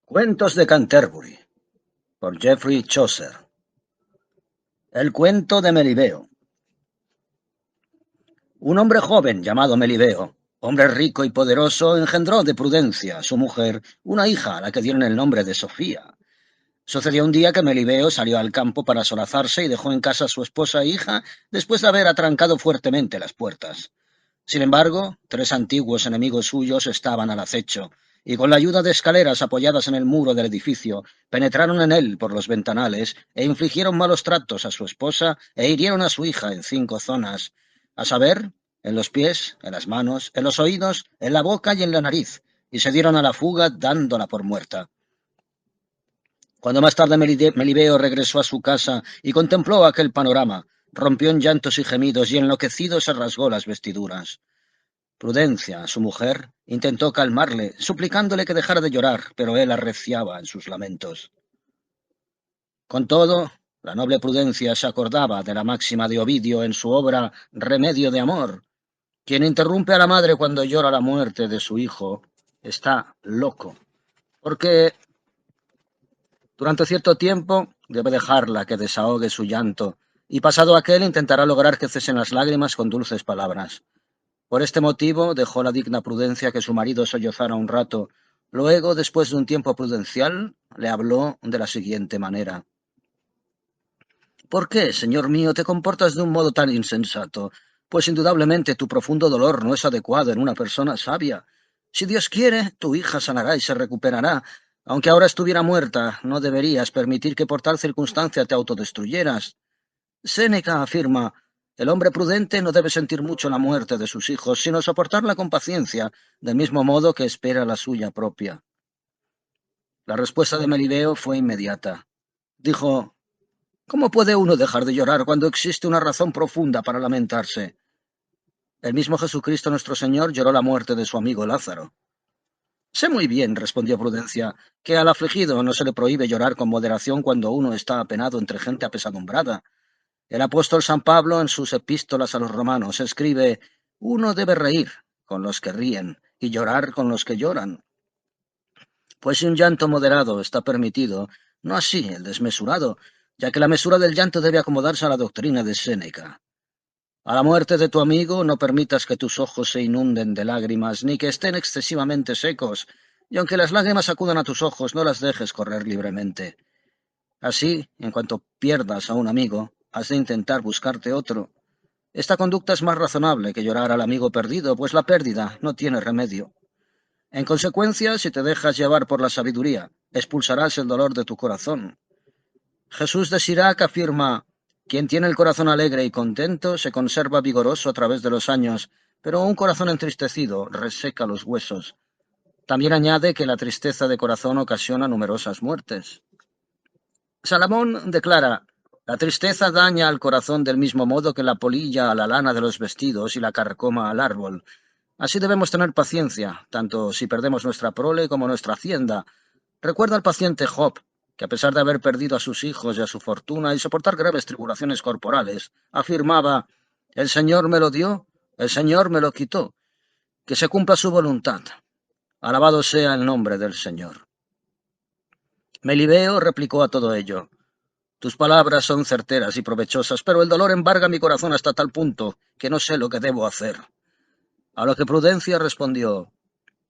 Cuentos de Canterbury, por Geoffrey Chaucer. El cuento de Melibeo. Un hombre joven llamado Melibeo, hombre rico y poderoso, engendró de Prudencia, su mujer, una hija a la que dieron el nombre de Sofía. Sucedió un día que Melibeo salió al campo para solazarse y dejó en casa a su esposa e hija después de haber atrancado fuertemente las puertas. Sin embargo, tres antiguos enemigos suyos estaban al acecho, y con la ayuda de escaleras apoyadas en el muro del edificio, penetraron en él por los ventanales e infligieron malos tratos a su esposa e hirieron a su hija en 5 zonas, a saber, en los pies, en las manos, en los oídos, en la boca y en la nariz, y se dieron a la fuga dándola por muerta. Cuando más tarde Melibeo regresó a su casa y contempló aquel panorama, rompió en llantos y gemidos y enloquecido se rasgó las vestiduras. Prudencia, su mujer, intentó calmarle, suplicándole que dejara de llorar, pero él arreciaba en sus lamentos. Con todo, la noble Prudencia se acordaba de la máxima de Ovidio en su obra Remedio de Amor: quien interrumpe a la madre cuando llora la muerte de su hijo está loco, porque durante cierto tiempo debe dejarla que desahogue su llanto, y pasado aquel intentará lograr que cesen las lágrimas con dulces palabras. Por este motivo dejó la digna Prudencia que su marido sollozara un rato. Luego, después de un tiempo prudencial, le habló de la siguiente manera. ¿Por qué, señor mío, te comportas de un modo tan insensato? Pues indudablemente tu profundo dolor no es adecuado en una persona sabia. Si Dios quiere, tu hija sanará y se recuperará. Aunque ahora estuviera muerta, no deberías permitir que por tal circunstancia te autodestruyeras. Séneca afirma: el hombre prudente no debe sentir mucho la muerte de sus hijos, sino soportarla con paciencia, del mismo modo que espera la suya propia. La respuesta de Melibeo fue inmediata. Dijo: ¿cómo puede uno dejar de llorar cuando existe una razón profunda para lamentarse? El mismo Jesucristo nuestro Señor lloró la muerte de su amigo Lázaro. Sé muy bien, respondió Prudencia, que al afligido no se le prohíbe llorar con moderación cuando uno está apenado entre gente apesadumbrada. El apóstol San Pablo, en sus epístolas a los romanos, escribe: uno debe reír con los que ríen y llorar con los que lloran. Pues si un llanto moderado está permitido, no así el desmesurado, ya que la mesura del llanto debe acomodarse a la doctrina de Séneca. A la muerte de tu amigo no permitas que tus ojos se inunden de lágrimas, ni que estén excesivamente secos, y aunque las lágrimas acudan a tus ojos, no las dejes correr libremente. Así, en cuanto pierdas a un amigo, has de intentar buscarte otro. Esta conducta es más razonable que llorar al amigo perdido, pues la pérdida no tiene remedio. En consecuencia, si te dejas llevar por la sabiduría, expulsarás el dolor de tu corazón. Jesús de Sirac afirma: quien tiene el corazón alegre y contento se conserva vigoroso a través de los años, pero un corazón entristecido reseca los huesos. También añade que la tristeza de corazón ocasiona numerosas muertes. Salomón declara: la tristeza daña al corazón del mismo modo que la polilla a la lana de los vestidos y la carcoma al árbol. Así debemos tener paciencia, tanto si perdemos nuestra prole como nuestra hacienda. Recuerda al paciente Job, que a pesar de haber perdido a sus hijos y a su fortuna y soportar graves tribulaciones corporales, afirmaba: el Señor me lo dio, el Señor me lo quitó, que se cumpla su voluntad. Alabado sea el nombre del Señor. Melibeo replicó a todo ello: tus palabras son certeras y provechosas, pero el dolor embarga mi corazón hasta tal punto que no sé lo que debo hacer. A lo que Prudencia respondió: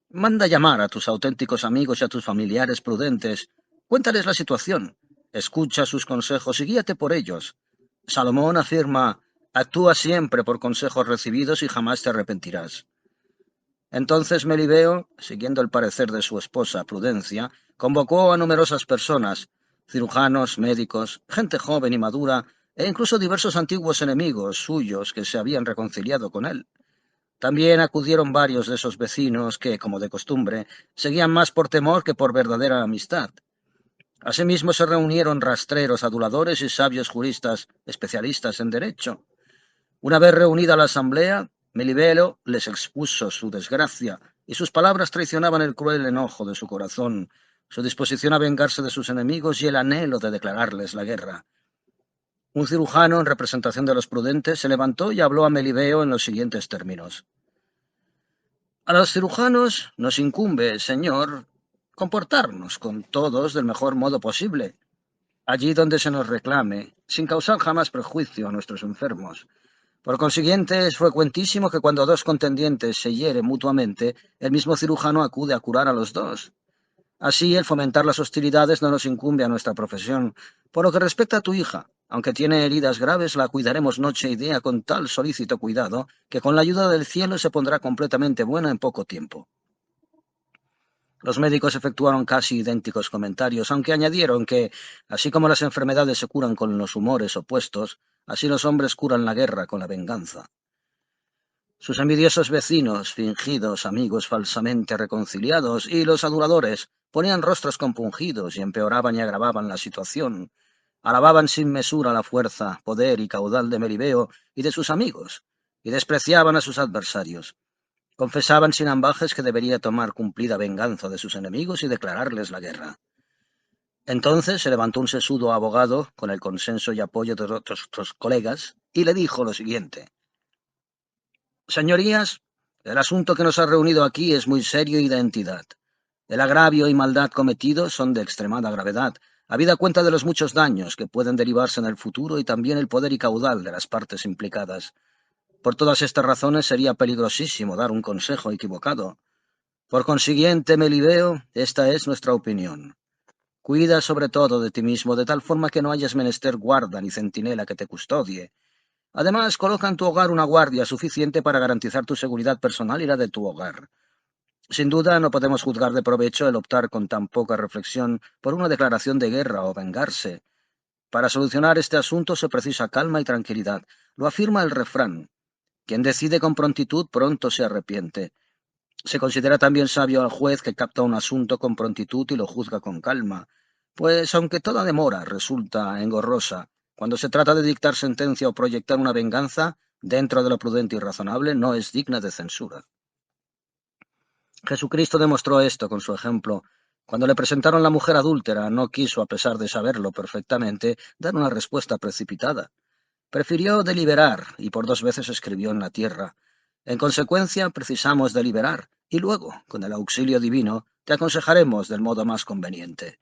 manda llamar a tus auténticos amigos y a tus familiares prudentes. Cuéntales la situación, escucha sus consejos y guíate por ellos. Salomón afirma: actúa siempre por consejos recibidos y jamás te arrepentirás. Entonces Melibeo, siguiendo el parecer de su esposa Prudencia, convocó a numerosas personas, cirujanos, médicos, gente joven y madura, e incluso diversos antiguos enemigos suyos que se habían reconciliado con él. También acudieron varios de esos vecinos que, como de costumbre, seguían más por temor que por verdadera amistad. Asimismo se reunieron rastreros, aduladores y sabios juristas, especialistas en derecho. Una vez reunida la asamblea, Melibeo les expuso su desgracia, y sus palabras traicionaban el cruel enojo de su corazón, su disposición a vengarse de sus enemigos y el anhelo de declararles la guerra. Un cirujano, en representación de los prudentes, se levantó y habló a Melibeo en los siguientes términos: a los cirujanos nos incumbe, señor, comportarnos con todos del mejor modo posible, allí donde se nos reclame, sin causar jamás prejuicio a nuestros enfermos. Por consiguiente, es frecuentísimo que cuando dos contendientes se hieren mutuamente, el mismo cirujano acude a curar a los dos. Así, el fomentar las hostilidades no nos incumbe a nuestra profesión. Por lo que respecta a tu hija, aunque tiene heridas graves, la cuidaremos noche y día con tal solícito cuidado que con la ayuda del cielo se pondrá completamente buena en poco tiempo. Los médicos efectuaron casi idénticos comentarios, aunque añadieron que, así como las enfermedades se curan con los humores opuestos, así los hombres curan la guerra con la venganza. Sus envidiosos vecinos, fingidos amigos falsamente reconciliados, y los aduladores ponían rostros compungidos y empeoraban y agravaban la situación. Alababan sin mesura la fuerza, poder y caudal de Melibeo y de sus amigos, y despreciaban a sus adversarios. Confesaban sin ambajes que debería tomar cumplida venganza de sus enemigos y declararles la guerra. Entonces se levantó un sesudo abogado, con el consenso y apoyo de otros colegas, y le dijo lo siguiente: Señorías, el asunto que nos ha reunido aquí es muy serio y de entidad. El agravio y maldad cometidos son de extremada gravedad, habida cuenta de los muchos daños que pueden derivarse en el futuro y también el poder y caudal de las partes implicadas. Por todas estas razones sería peligrosísimo dar un consejo equivocado. Por consiguiente, Melibeo, esta es nuestra opinión. Cuida sobre todo de ti mismo, de tal forma que no hayas menester guarda ni centinela que te custodie. Además, coloca en tu hogar una guardia suficiente para garantizar tu seguridad personal y la de tu hogar. Sin duda, no podemos juzgar de provecho el optar con tan poca reflexión por una declaración de guerra o vengarse. Para solucionar este asunto se precisa calma y tranquilidad. Lo afirma el refrán: quien decide con prontitud pronto se arrepiente. Se considera también sabio al juez que capta un asunto con prontitud y lo juzga con calma, pues aunque toda demora resulta engorrosa, cuando se trata de dictar sentencia o proyectar una venganza, dentro de lo prudente y razonable, no es digna de censura. Jesucristo demostró esto con su ejemplo. Cuando le presentaron la mujer adúltera, no quiso, a pesar de saberlo perfectamente, dar una respuesta precipitada. Prefirió deliberar y por 2 veces escribió en la tierra: en consecuencia, precisamos deliberar y luego, con el auxilio divino, te aconsejaremos del modo más conveniente.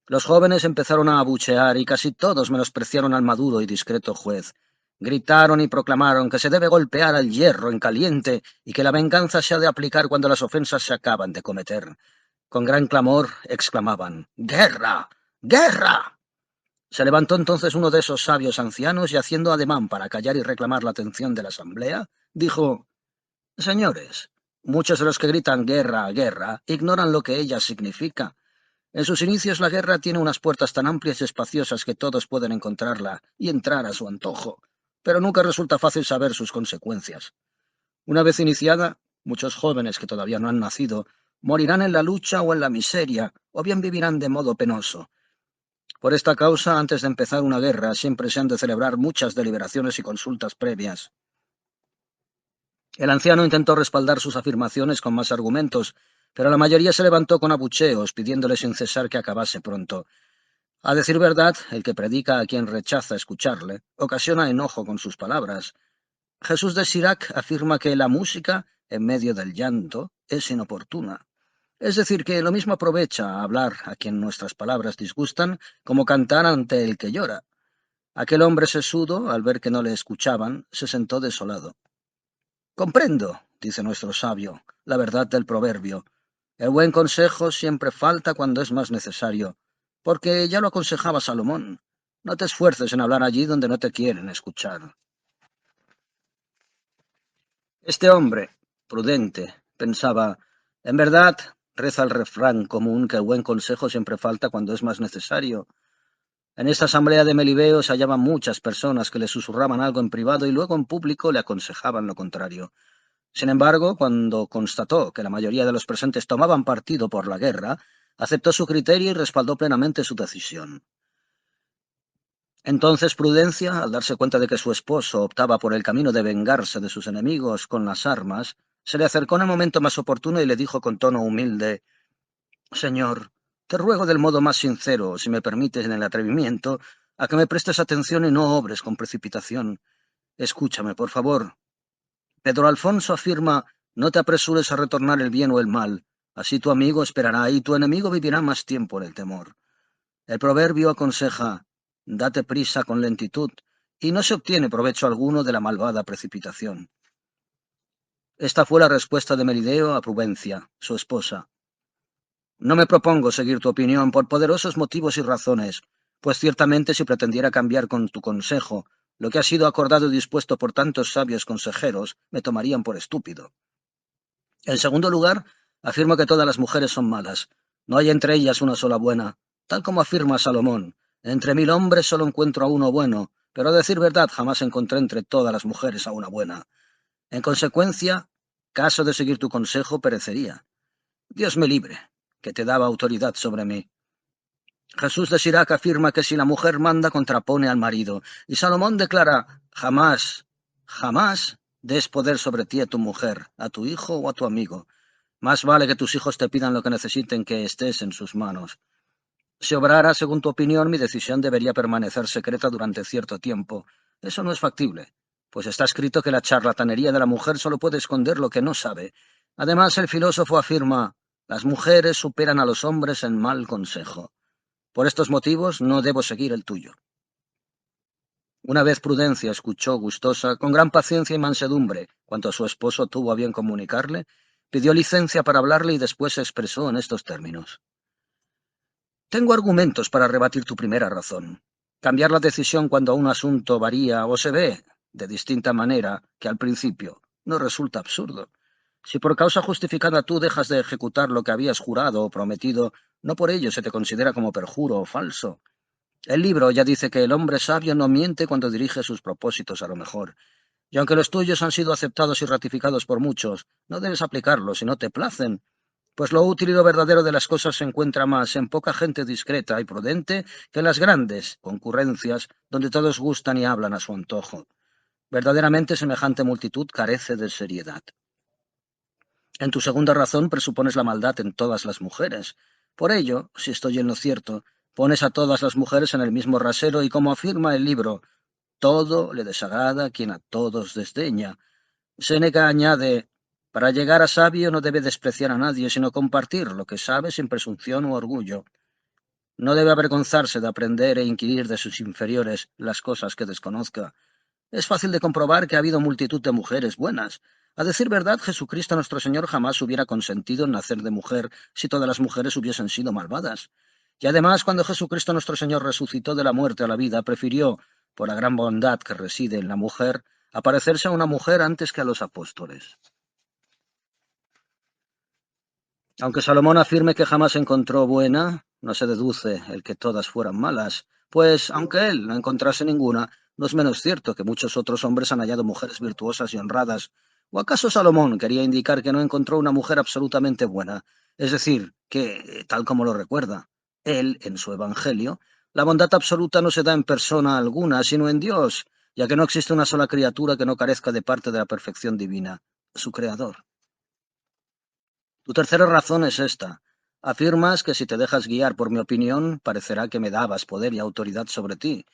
Los jóvenes empezaron a abuchear y casi todos menospreciaron al maduro y discreto juez. Gritaron y proclamaron que se debe golpear al hierro en caliente y que la venganza se ha de aplicar cuando las ofensas se acaban de cometer. Con gran clamor exclamaban: ¡Guerra! ¡Guerra! Se levantó entonces uno de esos sabios ancianos y, haciendo ademán para callar y reclamar la atención de la asamblea, dijo: Señores, muchos de los que gritan guerra, guerra, ignoran lo que ella significa. En sus inicios la guerra tiene unas puertas tan amplias y espaciosas que todos pueden encontrarla y entrar a su antojo, pero nunca resulta fácil saber sus consecuencias. Una vez iniciada, muchos jóvenes que todavía no han nacido morirán en la lucha o en la miseria, o bien vivirán de modo penoso. Por esta causa, antes de empezar una guerra, siempre se han de celebrar muchas deliberaciones y consultas previas. El anciano intentó respaldar sus afirmaciones con más argumentos, pero la mayoría se levantó con abucheos, pidiéndole sin cesar que acabase pronto. A decir verdad, el que predica a quien rechaza escucharle, ocasiona enojo con sus palabras. Jesús de Sirac afirma que la música, en medio del llanto, es inoportuna. Es decir, que lo mismo aprovecha a hablar a quien nuestras palabras disgustan, como cantar ante el que llora. Aquel hombre sesudo, al ver que no le escuchaban, se sentó desolado. Comprendo, dice nuestro sabio, la verdad del proverbio: el buen consejo siempre falta cuando es más necesario, porque ya lo aconsejaba Salomón: no te esfuerces en hablar allí donde no te quieren escuchar. Este hombre, prudente, pensaba, en verdad, reza el refrán común que el buen consejo siempre falta cuando es más necesario. En esta asamblea de Melibeo se hallaban muchas personas que le susurraban algo en privado y luego en público le aconsejaban lo contrario. Sin embargo, cuando constató que la mayoría de los presentes tomaban partido por la guerra, aceptó su criterio y respaldó plenamente su decisión. Entonces Prudencia, al darse cuenta de que su esposo optaba por el camino de vengarse de sus enemigos con las armas, se le acercó en el momento más oportuno y le dijo con tono humilde: Señor, te ruego del modo más sincero, si me permites en el atrevimiento, a que me prestes atención y no obres con precipitación. Escúchame, por favor. Pedro Alfonso afirma: no te apresures a retornar el bien o el mal, Así tu amigo esperará y tu enemigo vivirá más tiempo en el temor. El proverbio aconseja, date prisa con lentitud, y no se obtiene provecho alguno de la malvada precipitación. Esta fue la respuesta de Melideo a Prudencia, su esposa. No me propongo seguir tu opinión por poderosos motivos y razones, pues ciertamente si pretendiera cambiar con tu consejo lo que ha sido acordado y dispuesto por tantos sabios consejeros, me tomarían por estúpido. En segundo lugar, afirmo que todas las mujeres son malas. No hay entre ellas una sola buena. Tal como afirma Salomón, entre 1000 hombres solo encuentro a uno bueno, pero a decir verdad jamás encontré entre todas las mujeres a una buena. En consecuencia, caso de seguir tu consejo, perecería. Dios me libre, que te daba autoridad sobre mí. Jesús de Sirac afirma que si la mujer manda, contrapone al marido. Y Salomón declara, jamás, jamás des poder sobre ti a tu mujer, a tu hijo o a tu amigo. Más vale que tus hijos te pidan lo que necesiten que estés en sus manos. Si obrara según tu opinión, mi decisión debería permanecer secreta durante cierto tiempo. Eso no es factible, pues está escrito que la charlatanería de la mujer solo puede esconder lo que no sabe. Además, el filósofo afirma, las mujeres superan a los hombres en mal consejo. Por estos motivos no debo seguir el tuyo. Una vez Prudencia escuchó gustosa, con gran paciencia y mansedumbre, cuanto su esposo tuvo a bien comunicarle, pidió licencia para hablarle y después se expresó en estos términos. Tengo argumentos para rebatir tu primera razón. Cambiar la decisión cuando un asunto varía o se ve de distinta manera que al principio no resulta absurdo. Si por causa justificada tú dejas de ejecutar lo que habías jurado o prometido, no por ello se te considera como perjuro o falso. El libro ya dice que el hombre sabio no miente cuando dirige sus propósitos a lo mejor. Y aunque los tuyos han sido aceptados y ratificados por muchos, no debes aplicarlos si no te placen, pues lo útil y lo verdadero de las cosas se encuentra más en poca gente discreta y prudente que en las grandes concurrencias donde todos gustan y hablan a su antojo. Verdaderamente semejante multitud carece de seriedad. En tu segunda razón presupones la maldad en todas las mujeres. Por ello, si estoy en lo cierto, pones a todas las mujeres en el mismo rasero y como afirma el libro, todo le desagrada a quien a todos desdeña. Séneca añade, para llegar a sabio no debe despreciar a nadie, sino compartir lo que sabe sin presunción u orgullo. No debe avergonzarse de aprender e inquirir de sus inferiores las cosas que desconozca. Es fácil de comprobar que ha habido multitud de mujeres buenas. A decir verdad, Jesucristo nuestro Señor jamás hubiera consentido en nacer de mujer si todas las mujeres hubiesen sido malvadas. Y además, cuando Jesucristo nuestro Señor resucitó de la muerte a la vida, prefirió, por la gran bondad que reside en la mujer, aparecerse a una mujer antes que a los apóstoles. Aunque Salomón afirme que jamás encontró buena, no se deduce el que todas fueran malas, pues, aunque él no encontrase ninguna, no es menos cierto que muchos otros hombres han hallado mujeres virtuosas y honradas. ¿O acaso Salomón quería indicar que no encontró una mujer absolutamente buena? Es decir, que, tal como lo recuerda él en su Evangelio, la bondad absoluta no se da en persona alguna, sino en Dios, ya que no existe una sola criatura que no carezca de parte de la perfección divina, su Creador. Tu tercera razón es esta. Afirmas que si te dejas guiar por mi opinión, parecerá que me dabas poder y autoridad sobre ti.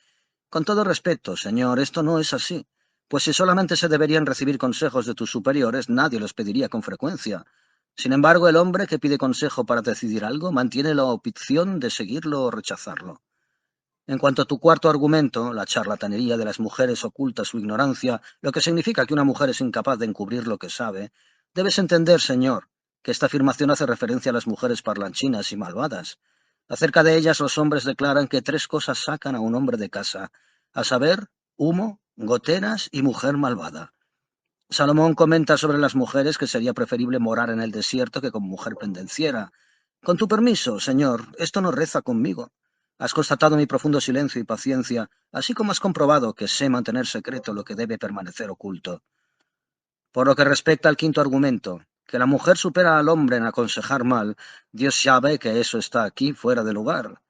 Con todo respeto, señor, esto no es así, pues si solamente se deberían recibir consejos de tus superiores, nadie los pediría con frecuencia. Sin embargo, el hombre que pide consejo para decidir algo mantiene la opción de seguirlo o rechazarlo. En cuanto a tu cuarto argumento, la charlatanería de las mujeres oculta su ignorancia, lo que significa que una mujer es incapaz de encubrir lo que sabe, debes entender, señor, que esta afirmación hace referencia a las mujeres parlanchinas y malvadas. Acerca de ellas los hombres declaran que tres cosas sacan a un hombre de casa, a saber, humo, goteras y mujer malvada. Salomón comenta sobre las mujeres que sería preferible morar en el desierto que con mujer pendenciera. Con tu permiso, señor, esto no reza conmigo. Has constatado mi profundo silencio y paciencia, así como has comprobado que sé mantener secreto lo que debe permanecer oculto. Por lo que respecta al quinto argumento, que la mujer supera al hombre en aconsejar mal, Dios sabe que eso está aquí fuera de lugar.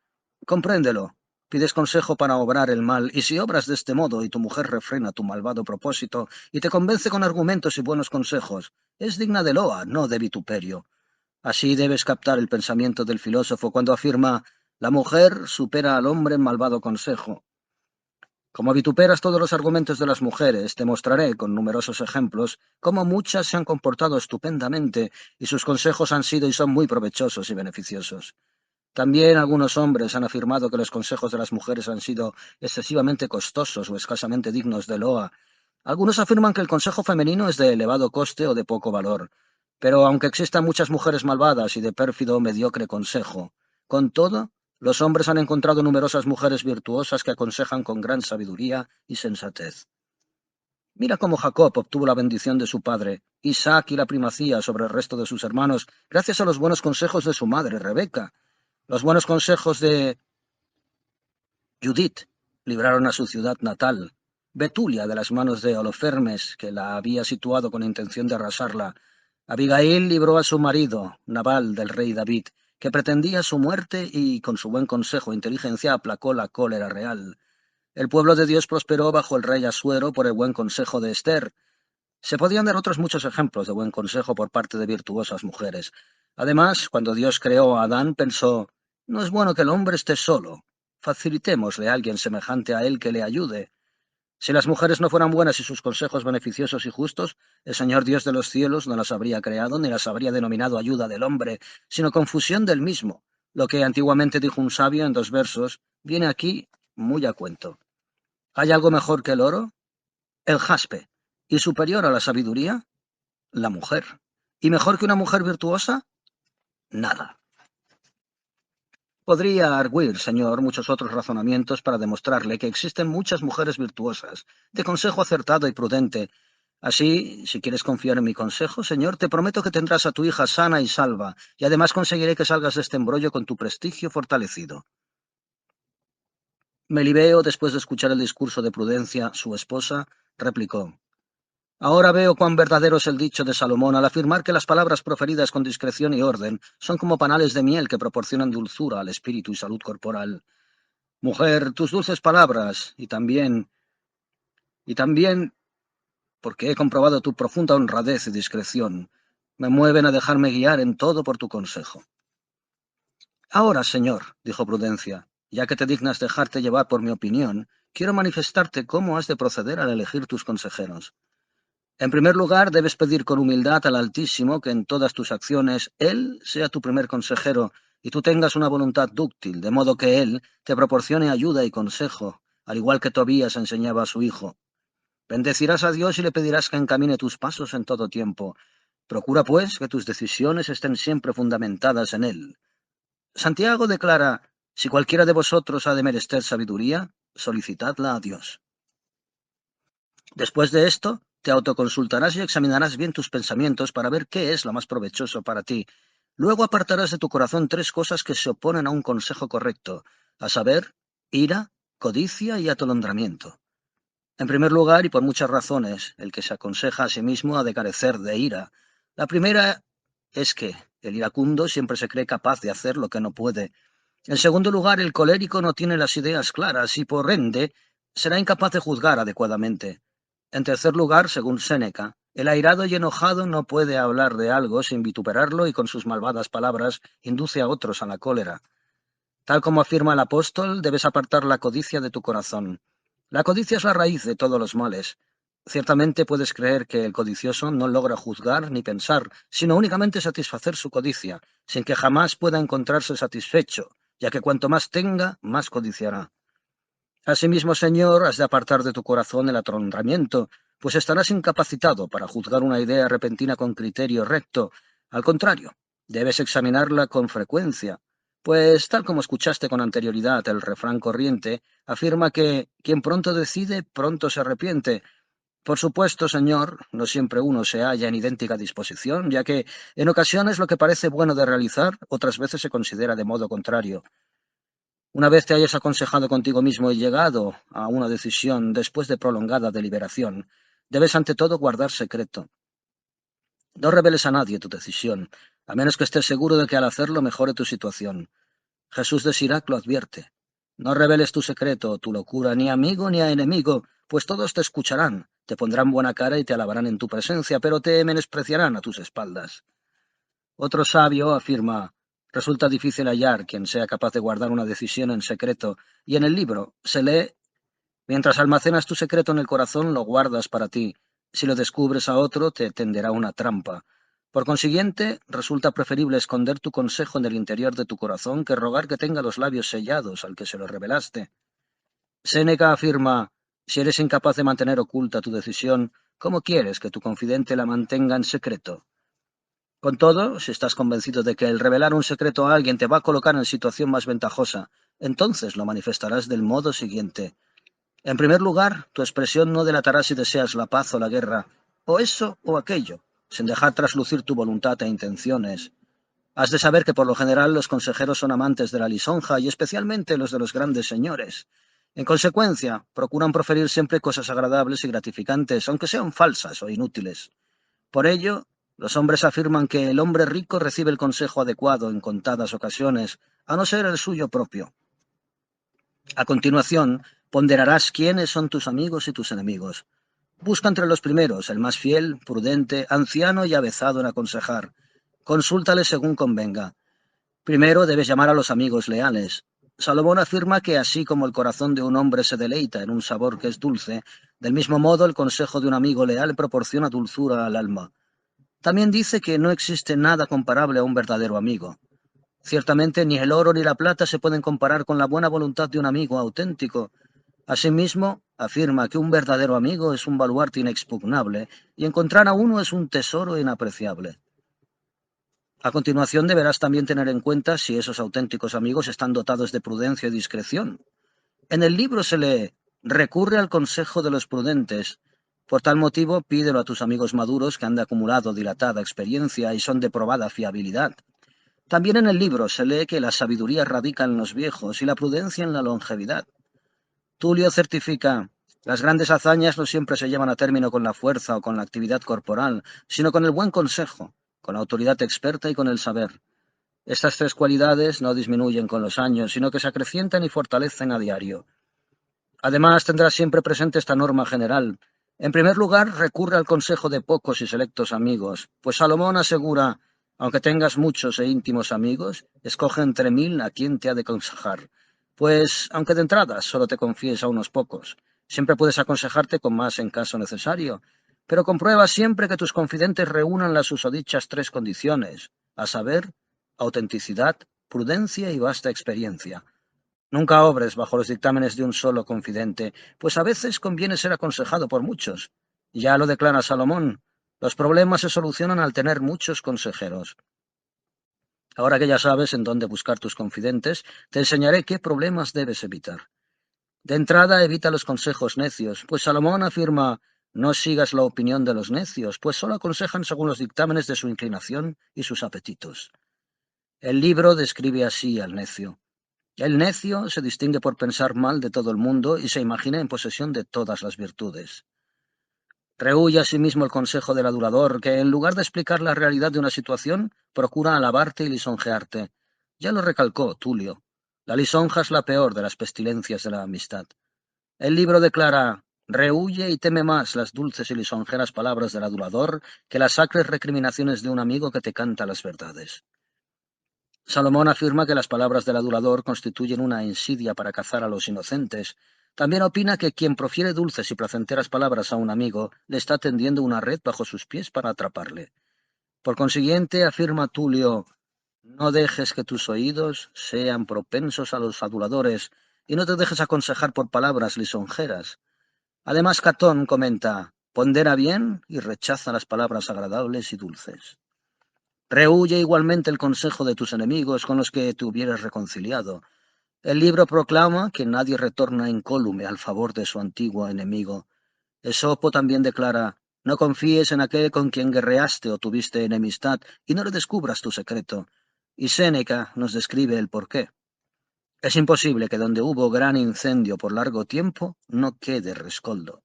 Compréndelo. Pides consejo para obrar el mal, y si obras de este modo y tu mujer refrena tu malvado propósito y te convence con argumentos y buenos consejos, es digna de loa, no de vituperio. Así debes captar el pensamiento del filósofo cuando afirma, la mujer supera al hombre en malvado consejo. Como vituperas todos los argumentos de las mujeres, te mostraré con numerosos ejemplos cómo muchas se han comportado estupendamente y sus consejos han sido y son muy provechosos y beneficiosos. También algunos hombres han afirmado que los consejos de las mujeres han sido excesivamente costosos o escasamente dignos de loa. Algunos afirman que el consejo femenino es de elevado coste o de poco valor. Pero aunque existan muchas mujeres malvadas y de pérfido o mediocre consejo, con todo, los hombres han encontrado numerosas mujeres virtuosas que aconsejan con gran sabiduría y sensatez. Mira cómo Jacob obtuvo la bendición de su padre, Isaac y la primacía sobre el resto de sus hermanos, gracias a los buenos consejos de su madre, Rebeca. Los buenos consejos de Judith libraron a su ciudad natal, Betulia, de las manos de Holofernes, que la había situado con intención de arrasarla. Abigail libró a su marido, Nabal, del rey David, que pretendía su muerte y, con su buen consejo e inteligencia, aplacó la cólera real. El pueblo de Dios prosperó bajo el rey Asuero por el buen consejo de Esther. Se podían dar otros muchos ejemplos de buen consejo por parte de virtuosas mujeres. Además, cuando Dios creó a Adán, pensó, no es bueno que el hombre esté solo. Facilitémosle a alguien semejante a él que le ayude. Si las mujeres no fueran buenas y sus consejos beneficiosos y justos, el Señor Dios de los cielos no las habría creado ni las habría denominado ayuda del hombre, sino confusión del mismo. Lo que antiguamente dijo un sabio en 2 versos, viene aquí muy a cuento. ¿Hay algo mejor que el oro? El jaspe. ¿Y superior a la sabiduría? La mujer. ¿Y mejor que una mujer virtuosa? Nada. Podría arguir, señor, muchos otros razonamientos para demostrarle que existen muchas mujeres virtuosas, de consejo acertado y prudente. Así, si quieres confiar en mi consejo, señor, te prometo que tendrás a tu hija sana y salva, y además conseguiré que salgas de este embrollo con tu prestigio fortalecido. Melibeo, después de escuchar el discurso de Prudencia, su esposa, replicó. Ahora veo cuán verdadero es el dicho de Salomón al afirmar que las palabras proferidas con discreción y orden son como panales de miel que proporcionan dulzura al espíritu y salud corporal. Mujer, tus dulces palabras, y también, porque he comprobado tu profunda honradez y discreción, me mueven a dejarme guiar en todo por tu consejo. Ahora, señor, dijo Prudencia, ya que te dignas dejarte llevar por mi opinión, quiero manifestarte cómo has de proceder al elegir tus consejeros. En primer lugar, debes pedir con humildad al Altísimo que en todas tus acciones Él sea tu primer consejero y tú tengas una voluntad dúctil, de modo que Él te proporcione ayuda y consejo, al igual que Tobías enseñaba a su hijo. Bendecirás a Dios y le pedirás que encamine tus pasos en todo tiempo. Procura, pues, que tus decisiones estén siempre fundamentadas en Él. Santiago declara, si cualquiera de vosotros ha de menester sabiduría, solicitadla a Dios. Después de esto, te autoconsultarás y examinarás bien tus pensamientos para ver qué es lo más provechoso para ti. Luego apartarás de tu corazón 3 cosas que se oponen a un consejo correcto, a saber, ira, codicia y atolondramiento. En primer lugar, y por muchas razones, el que se aconseja a sí mismo ha de carecer de ira. La primera es que el iracundo siempre se cree capaz de hacer lo que no puede. En segundo lugar, el colérico no tiene las ideas claras y, por ende, será incapaz de juzgar adecuadamente. En tercer lugar, según Séneca, el airado y enojado no puede hablar de algo sin vituperarlo y con sus malvadas palabras induce a otros a la cólera. Tal como afirma el apóstol, debes apartar la codicia de tu corazón. La codicia es la raíz de todos los males. Ciertamente puedes creer que el codicioso no logra juzgar ni pensar, sino únicamente satisfacer su codicia, sin que jamás pueda encontrarse satisfecho, ya que cuanto más tenga, más codiciará. Asimismo, Señor, has de apartar de tu corazón el atrondramiento, pues estarás incapacitado para juzgar una idea repentina con criterio recto. Al contrario, debes examinarla con frecuencia, pues tal como escuchaste con anterioridad el refrán corriente, afirma que quien pronto decide, pronto se arrepiente. Por supuesto, Señor, no siempre uno se halla en idéntica disposición, ya que en ocasiones lo que parece bueno de realizar, otras veces se considera de modo contrario. Una vez te hayas aconsejado contigo mismo y llegado a una decisión después de prolongada deliberación, debes ante todo guardar secreto. No reveles a nadie tu decisión, a menos que estés seguro de que al hacerlo mejore tu situación. Jesús de Sirac lo advierte. No reveles tu secreto o tu locura ni a amigo ni a enemigo, pues todos te escucharán, te pondrán buena cara y te alabarán en tu presencia, pero te menospreciarán a tus espaldas. Otro sabio afirma, resulta difícil hallar quien sea capaz de guardar una decisión en secreto, y en el libro se lee Mientras almacenas tu secreto en el corazón, lo guardas para ti. Si lo descubres a otro, te tenderá una trampa. Por consiguiente, resulta preferible esconder tu consejo en el interior de tu corazón que rogar que tenga los labios sellados al que se lo revelaste. Séneca afirma, si eres incapaz de mantener oculta tu decisión, ¿cómo quieres que tu confidente la mantenga en secreto? Con todo, si estás convencido de que el revelar un secreto a alguien te va a colocar en situación más ventajosa, entonces lo manifestarás del modo siguiente. En primer lugar, tu expresión no delatará si deseas la paz o la guerra, o eso o aquello, sin dejar traslucir tu voluntad e intenciones. Has de saber que por lo general los consejeros son amantes de la lisonja y especialmente los de los grandes señores. En consecuencia, procuran proferir siempre cosas agradables y gratificantes, aunque sean falsas o inútiles. Por ello, los hombres afirman que el hombre rico recibe el consejo adecuado en contadas ocasiones, a no ser el suyo propio. A continuación, ponderarás quiénes son tus amigos y tus enemigos. Busca entre los primeros el más fiel, prudente, anciano y avezado en aconsejar. Consúltale según convenga. Primero debes llamar a los amigos leales. Salomón afirma que así como el corazón de un hombre se deleita en un sabor que es dulce, del mismo modo el consejo de un amigo leal proporciona dulzura al alma. También dice que no existe nada comparable a un verdadero amigo. Ciertamente ni el oro ni la plata se pueden comparar con la buena voluntad de un amigo auténtico. Asimismo, afirma que un verdadero amigo es un baluarte inexpugnable y encontrar a uno es un tesoro inapreciable. A continuación deberás también tener en cuenta si esos auténticos amigos están dotados de prudencia y discreción. En el libro se lee, recurre al consejo de los prudentes. Por tal motivo, pídelo a tus amigos maduros que han de acumulado dilatada experiencia y son de probada fiabilidad. También en el libro se lee que la sabiduría radica en los viejos y la prudencia en la longevidad. Tulio certifica, las grandes hazañas no siempre se llevan a término con la fuerza o con la actividad corporal, sino con el buen consejo, con la autoridad experta y con el saber. Estas tres cualidades no disminuyen con los años, sino que se acrecientan y fortalecen a diario. Además, tendrás siempre presente esta norma general. En primer lugar, recurre al consejo de pocos y selectos amigos, pues Salomón asegura, aunque tengas muchos e íntimos amigos, escoge entre 1000 a quien te ha de aconsejar. Pues, aunque de entrada solo te confíes a unos pocos, siempre puedes aconsejarte con más en caso necesario, pero comprueba siempre que tus confidentes reúnan las susodichas tres condiciones, a saber, autenticidad, prudencia y vasta experiencia. Nunca obres bajo los dictámenes de un solo confidente, pues a veces conviene ser aconsejado por muchos. Ya lo declara Salomón, los problemas se solucionan al tener muchos consejeros. Ahora que ya sabes en dónde buscar tus confidentes, te enseñaré qué problemas debes evitar. De entrada, evita los consejos necios, pues Salomón afirma, no sigas la opinión de los necios, pues solo aconsejan según los dictámenes de su inclinación y sus apetitos. El libro describe así al necio. El necio se distingue por pensar mal de todo el mundo y se imagina en posesión de todas las virtudes. Rehúye asimismo el consejo del adulador, que en lugar de explicar la realidad de una situación, procura alabarte y lisonjearte. Ya lo recalcó Tulio. La lisonja es la peor de las pestilencias de la amistad. El libro declara, rehuye y teme más las dulces y lisonjeras palabras del adulador que las sacres recriminaciones de un amigo que te canta las verdades. Salomón afirma que las palabras del adulador constituyen una insidia para cazar a los inocentes. También opina que quien profiere dulces y placenteras palabras a un amigo le está tendiendo una red bajo sus pies para atraparle. Por consiguiente, afirma Tulio, no dejes que tus oídos sean propensos a los aduladores y no te dejes aconsejar por palabras lisonjeras. Además, Catón comenta, pondera bien y rechaza las palabras agradables y dulces. Rehuye igualmente el consejo de tus enemigos con los que te hubieras reconciliado. El libro proclama que nadie retorna incólume al favor de su antiguo enemigo. Esopo también declara, no confíes en aquel con quien guerreaste o tuviste enemistad y no le descubras tu secreto. Y Séneca nos describe el porqué. Es imposible que donde hubo gran incendio por largo tiempo no quede rescoldo.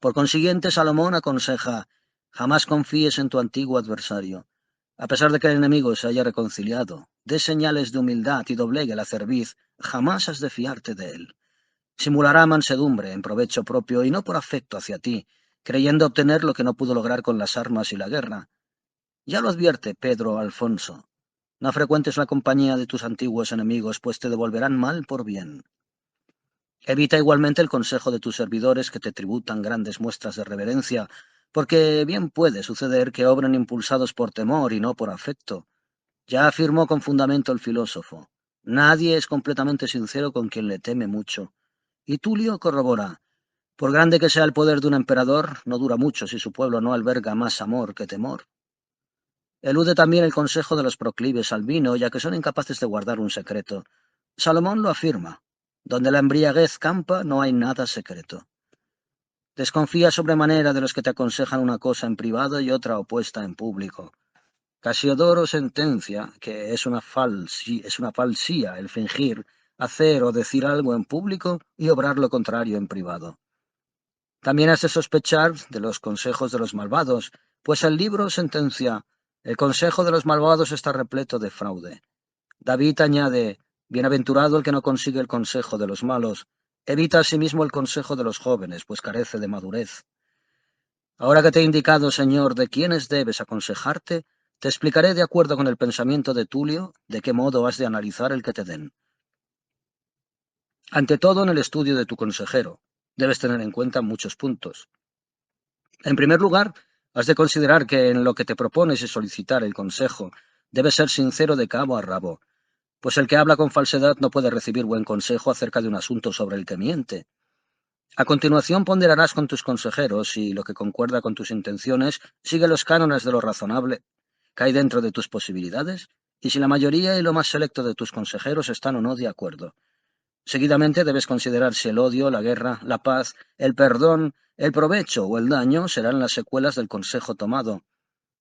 Por consiguiente, Salomón aconseja, jamás confíes en tu antiguo adversario. A pesar de que el enemigo se haya reconciliado, dé señales de humildad y doblegue la cerviz, jamás has de fiarte de él. Simulará mansedumbre en provecho propio y no por afecto hacia ti, creyendo obtener lo que no pudo lograr con las armas y la guerra. Ya lo advierte Pedro Alfonso. No frecuentes la compañía de tus antiguos enemigos, pues te devolverán mal por bien. Evita igualmente el consejo de tus servidores que te tributan grandes muestras de reverencia, porque bien puede suceder que obren impulsados por temor y no por afecto. Ya afirmó con fundamento el filósofo: nadie es completamente sincero con quien le teme mucho. Y Tulio corrobora: por grande que sea el poder de un emperador, no dura mucho si su pueblo no alberga más amor que temor. Elude también el consejo de los proclives al vino, ya que son incapaces de guardar un secreto. Salomón lo afirma: donde la embriaguez campa no hay nada secreto. Desconfía sobremanera de los que te aconsejan una cosa en privado y otra opuesta en público. Casiodoro sentencia que es una falsía el fingir, hacer o decir algo en público y obrar lo contrario en privado. También has de sospechar de los consejos de los malvados, pues el libro sentencia: el consejo de los malvados está repleto de fraude. David añade: bienaventurado el que no consigue el consejo de los malos. Evita asimismo el consejo de los jóvenes, pues carece de madurez. Ahora que te he indicado, Señor, de quiénes debes aconsejarte, te explicaré, de acuerdo con el pensamiento de Tulio, de qué modo has de analizar el que te den. Ante todo, en el estudio de tu consejero, debes tener en cuenta muchos puntos. En primer lugar, has de considerar que en lo que te propones y solicitar el consejo, debes ser sincero de cabo a rabo, pues el que habla con falsedad no puede recibir buen consejo acerca de un asunto sobre el que miente. A continuación ponderarás con tus consejeros si lo que concuerda con tus intenciones sigue los cánones de lo razonable, cae dentro de tus posibilidades, y si la mayoría y lo más selecto de tus consejeros están o no de acuerdo. Seguidamente debes considerar si el odio, la guerra, la paz, el perdón, el provecho o el daño serán las secuelas del consejo tomado.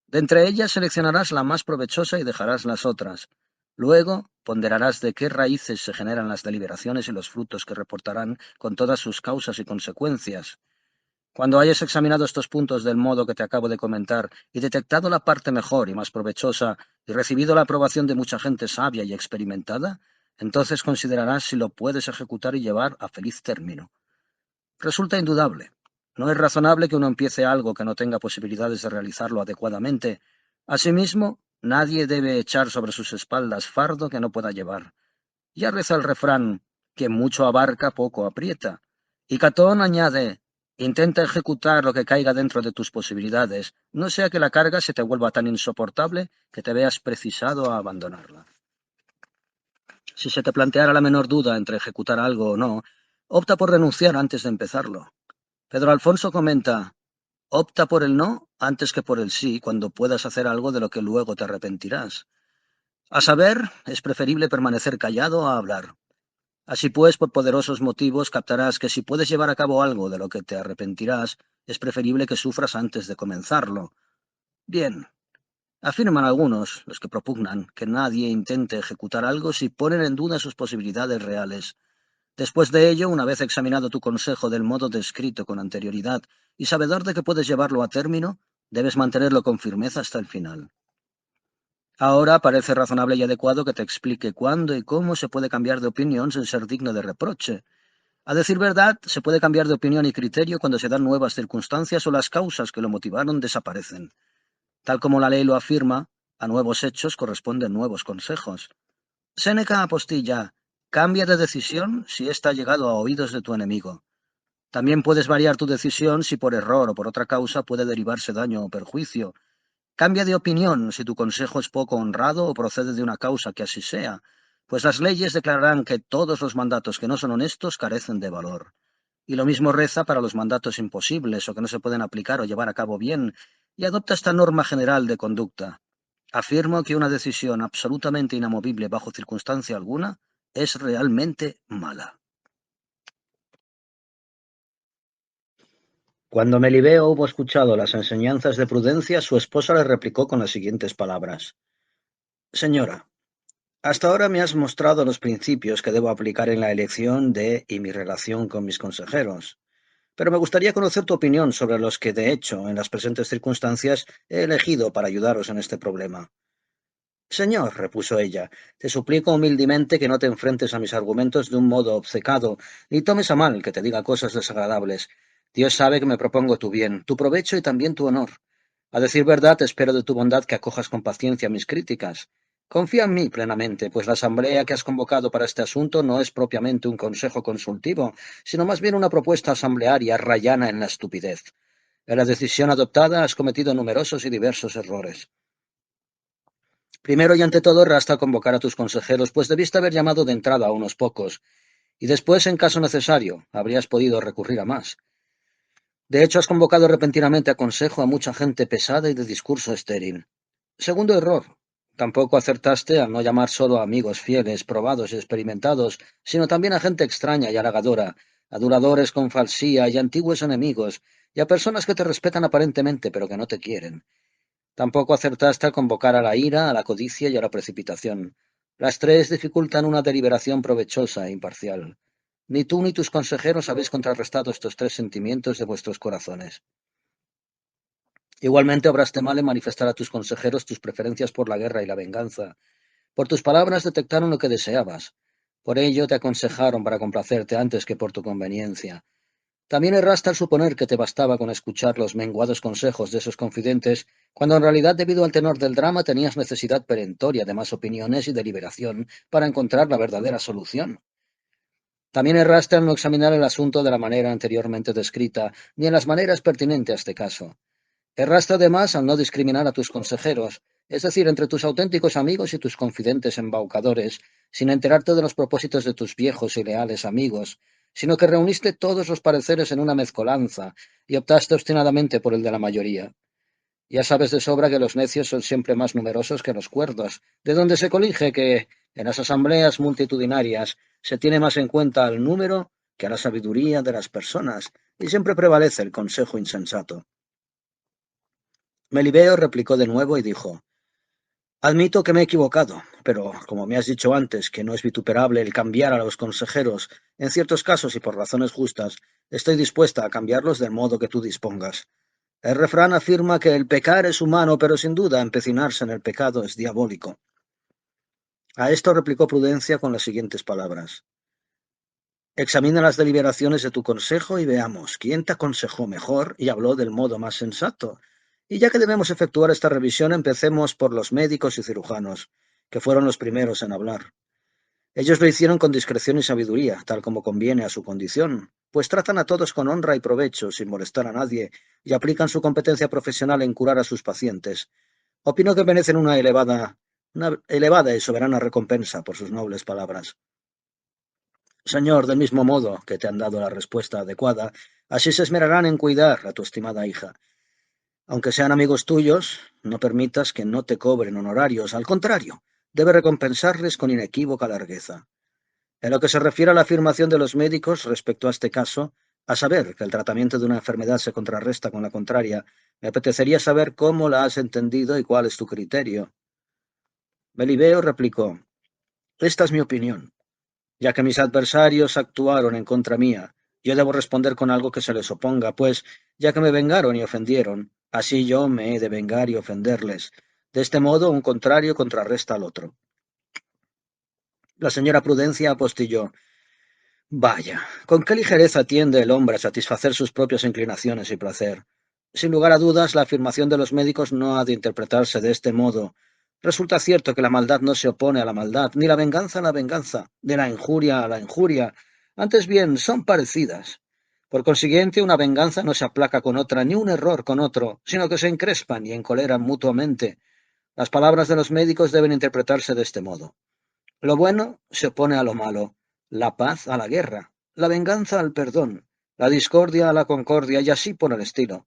De entre ellas seleccionarás la más provechosa y dejarás las otras. Luego ponderarás de qué raíces se generan las deliberaciones y los frutos que reportarán con todas sus causas y consecuencias. Cuando hayas examinado estos puntos del modo que te acabo de comentar y detectado la parte mejor y más provechosa y recibido la aprobación de mucha gente sabia y experimentada, entonces considerarás si lo puedes ejecutar y llevar a feliz término. Resulta indudable: no es razonable que uno empiece algo que no tenga posibilidades de realizarlo adecuadamente. Asimismo, nadie debe echar sobre sus espaldas fardo que no pueda llevar. Ya reza el refrán: quien mucho abarca, poco aprieta. Y Catón añade: intenta ejecutar lo que caiga dentro de tus posibilidades, no sea que la carga se te vuelva tan insoportable que te veas precisado a abandonarla. Si se te planteara la menor duda entre ejecutar algo o no, opta por renunciar antes de empezarlo. Pedro Alfonso comenta: opta por el no antes que por el sí cuando puedas hacer algo de lo que luego te arrepentirás. A saber, es preferible permanecer callado a hablar. Así pues, por poderosos motivos, captarás que si puedes llevar a cabo algo de lo que te arrepentirás, es preferible que sufras antes de comenzarlo. Bien, afirman algunos, los que propugnan, que nadie intente ejecutar algo si ponen en duda sus posibilidades reales. Después de ello, una vez examinado tu consejo del modo descrito con anterioridad y sabedor de que puedes llevarlo a término, debes mantenerlo con firmeza hasta el final. Ahora parece razonable y adecuado que te explique cuándo y cómo se puede cambiar de opinión sin ser digno de reproche. A decir verdad, se puede cambiar de opinión y criterio cuando se dan nuevas circunstancias o las causas que lo motivaron desaparecen. Tal como la ley lo afirma, a nuevos hechos corresponden nuevos consejos. Séneca apostilla: cambia de decisión si ésta ha llegado a oídos de tu enemigo. También puedes variar tu decisión si por error o por otra causa puede derivarse daño o perjuicio. Cambia de opinión si tu consejo es poco honrado o procede de una causa que así sea, pues las leyes declararán que todos los mandatos que no son honestos carecen de valor. Y lo mismo reza para los mandatos imposibles o que no se pueden aplicar o llevar a cabo bien, y adopta esta norma general de conducta: afirmo que una decisión absolutamente inamovible bajo circunstancia alguna es realmente mala. Cuando Melibeo hubo escuchado las enseñanzas de Prudencia, su esposa le replicó con las siguientes palabras: señora, hasta ahora me has mostrado los principios que debo aplicar en la elección de y mi relación con mis consejeros, pero me gustaría conocer tu opinión sobre los que, de hecho, en las presentes circunstancias, he elegido para ayudaros en este problema. Señor, repuso ella, te suplico humildemente que no te enfrentes a mis argumentos de un modo obcecado, ni tomes a mal que te diga cosas desagradables. Dios sabe que me propongo tu bien, tu provecho y también tu honor. A decir verdad, espero de tu bondad que acojas con paciencia mis críticas. Confía en mí plenamente, pues la asamblea que has convocado para este asunto no es propiamente un consejo consultivo, sino más bien una propuesta asamblearia rayana en la estupidez. En la decisión adoptada has cometido numerosos y diversos errores. Primero y ante todo, resta convocar a tus consejeros, pues debiste haber llamado de entrada a unos pocos, y después, en caso necesario, habrías podido recurrir a más. De hecho, has convocado repentinamente a consejo a mucha gente pesada y de discurso estéril. Segundo error. Tampoco acertaste al no llamar solo a amigos fieles, probados y experimentados, sino también a gente extraña y halagadora, aduladores con falsía y antiguos enemigos, y a personas que te respetan aparentemente pero que no te quieren. Tampoco acertaste al convocar a la ira, a la codicia y a la precipitación. Las tres dificultan una deliberación provechosa e imparcial. Ni tú ni tus consejeros habéis contrarrestado estos tres sentimientos de vuestros corazones. Igualmente obraste mal en manifestar a tus consejeros tus preferencias por la guerra y la venganza. Por tus palabras detectaron lo que deseabas. Por ello te aconsejaron para complacerte antes que por tu conveniencia. También erraste al suponer que te bastaba con escuchar los menguados consejos de esos confidentes, cuando en realidad, debido al tenor del drama, tenías necesidad perentoria de más opiniones y deliberación para encontrar la verdadera solución. También erraste al no examinar el asunto de la manera anteriormente descrita, ni en las maneras pertinentes a este caso. Erraste además al no discriminar a tus consejeros, es decir, entre tus auténticos amigos y tus confidentes embaucadores, sin enterarte de los propósitos de tus viejos y leales amigos, sino que reuniste todos los pareceres en una mezcolanza y optaste obstinadamente por el de la mayoría. Ya sabes de sobra que los necios son siempre más numerosos que los cuerdos, de donde se colige que, en las asambleas multitudinarias, se tiene más en cuenta al número que a la sabiduría de las personas, y siempre prevalece el consejo insensato. Melibeo replicó de nuevo y dijo: Admito que me he equivocado, pero como me has dicho antes que no es vituperable el cambiar a los consejeros, en ciertos casos y por razones justas, estoy dispuesta a cambiarlos del modo que tú dispongas. El refrán afirma que el pecar es humano, pero sin duda empecinarse en el pecado es diabólico. A esto replicó Prudencia con las siguientes palabras: Examina las deliberaciones de tu consejo y veamos quién te aconsejó mejor y habló del modo más sensato. Y ya que debemos efectuar esta revisión, empecemos por los médicos y cirujanos, que fueron los primeros en hablar. Ellos lo hicieron con discreción y sabiduría, tal como conviene a su condición, pues tratan a todos con honra y provecho, sin molestar a nadie, y aplican su competencia profesional en curar a sus pacientes. Opino que merecen una elevada y soberana recompensa por sus nobles palabras. Señor, del mismo modo que te han dado la respuesta adecuada, así se esmerarán en cuidar a tu estimada hija. Aunque sean amigos tuyos, no permitas que no te cobren honorarios. Al contrario, debe recompensarles con inequívoca largueza. En lo que se refiere a la afirmación de los médicos respecto a este caso, a saber que el tratamiento de una enfermedad se contrarresta con la contraria, me apetecería saber cómo la has entendido y cuál es tu criterio. Melibeo replicó: Esta es mi opinión. Ya que mis adversarios actuaron en contra mía, yo debo responder con algo que se les oponga, pues, ya que me vengaron y ofendieron, así yo me he de vengar y ofenderles. De este modo, un contrario contrarresta al otro. La señora Prudencia apostilló: Vaya, con qué ligereza tiende el hombre a satisfacer sus propias inclinaciones y placer. Sin lugar a dudas, la afirmación de los médicos no ha de interpretarse de este modo. Resulta cierto que la maldad no se opone a la maldad, ni la venganza a la venganza, ni la injuria a la injuria. Antes bien, son parecidas. Por consiguiente, una venganza no se aplaca con otra, ni un error con otro, sino que se encrespan y encoleran mutuamente. Las palabras de los médicos deben interpretarse de este modo. Lo bueno se opone a lo malo, la paz a la guerra, la venganza al perdón, la discordia a la concordia y así por el estilo.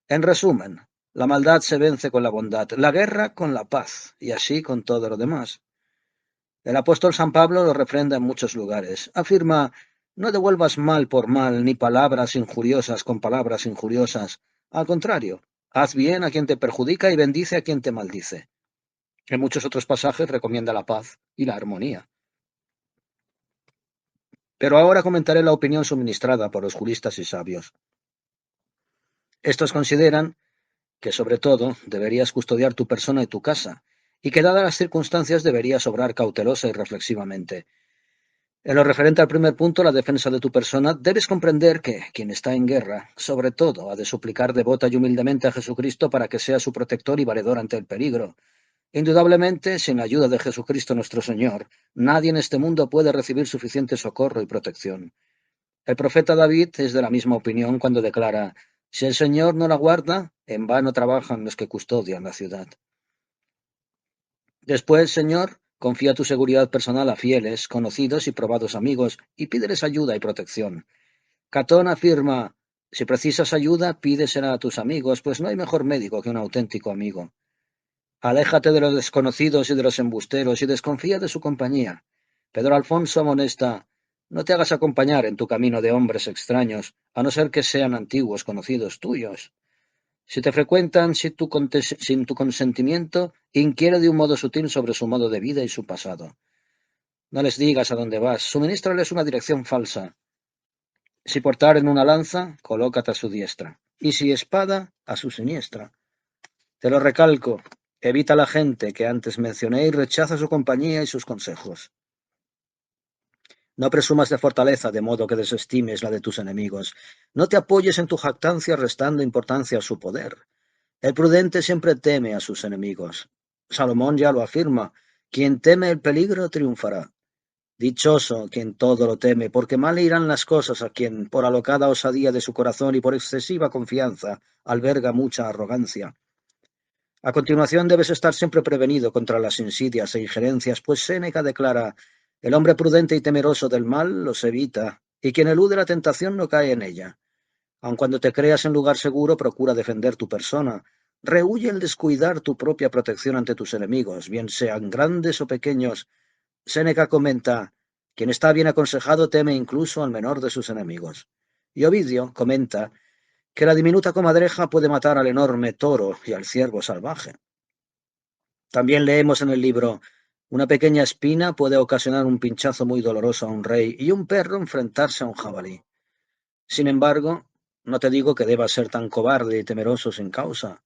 En resumen, la maldad se vence con la bondad, la guerra con la paz y así con todo lo demás. El apóstol San Pablo lo refrenda en muchos lugares. Afirma: No devuelvas mal por mal, ni palabras injuriosas con palabras injuriosas. Al contrario, haz bien a quien te perjudica y bendice a quien te maldice. En muchos otros pasajes recomienda la paz y la armonía. Pero ahora comentaré la opinión suministrada por los juristas y sabios. Estos consideran que, sobre todo, deberías custodiar tu persona y tu casa, y que, dadas las circunstancias, deberías obrar cautelosa y reflexivamente. En lo referente al primer punto, la defensa de tu persona, debes comprender que quien está en guerra, sobre todo, ha de suplicar devota y humildemente a Jesucristo para que sea su protector y valedor ante el peligro. Indudablemente, sin la ayuda de Jesucristo nuestro Señor, nadie en este mundo puede recibir suficiente socorro y protección. El profeta David es de la misma opinión cuando declara: si el Señor no la guarda, en vano trabajan los que custodian la ciudad. Después, Señor, confía tu seguridad personal a fieles, conocidos y probados amigos, y pídeles ayuda y protección. Catón afirma: si precisas ayuda, pídesela a tus amigos, pues no hay mejor médico que un auténtico amigo. Aléjate de los desconocidos y de los embusteros y desconfía de su compañía. Pedro Alfonso amonesta: no te hagas acompañar en tu camino de hombres extraños, a no ser que sean antiguos conocidos tuyos. Si te frecuentan sin tu consentimiento, inquiere de un modo sutil sobre su modo de vida y su pasado. No les digas a dónde vas, suministrales una dirección falsa. Si portaren una lanza, colócate a su diestra, y si espada, a su siniestra. Te lo recalco, evita a la gente que antes mencioné y rechaza su compañía y sus consejos. No presumas de fortaleza de modo que desestimes la de tus enemigos. No te apoyes en tu jactancia restando importancia a su poder. El prudente siempre teme a sus enemigos. Salomón ya lo afirma: quien teme el peligro triunfará. Dichoso quien todo lo teme, porque mal le irán las cosas a quien, por alocada osadía de su corazón y por excesiva confianza, alberga mucha arrogancia. A continuación debes estar siempre prevenido contra las insidias e injerencias, pues Séneca declara: el hombre prudente y temeroso del mal los evita, y quien elude la tentación no cae en ella. Aun cuando te creas en lugar seguro, procura defender tu persona. Rehúye el descuidar tu propia protección ante tus enemigos, bien sean grandes o pequeños. Séneca comenta: quien está bien aconsejado teme incluso al menor de sus enemigos. Y Ovidio comenta que la diminuta comadreja puede matar al enorme toro y al ciervo salvaje. También leemos en el libro: una pequeña espina puede ocasionar un pinchazo muy doloroso a un rey y un perro enfrentarse a un jabalí. Sin embargo, no te digo que debas ser tan cobarde y temeroso sin causa.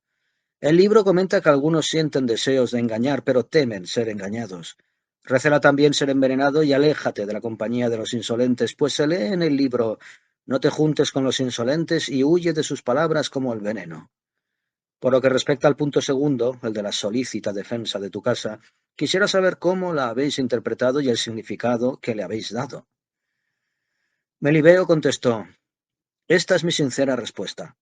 El libro comenta que algunos sienten deseos de engañar, pero temen ser engañados. Recela también ser envenenado y aléjate de la compañía de los insolentes, pues se lee en el libro: no te juntes con los insolentes y huye de sus palabras como el veneno. Por lo que respecta al punto segundo, el de la solícita defensa de tu casa, quisiera saber cómo la habéis interpretado y el significado que le habéis dado. Melibeo contestó: esta es mi sincera respuesta,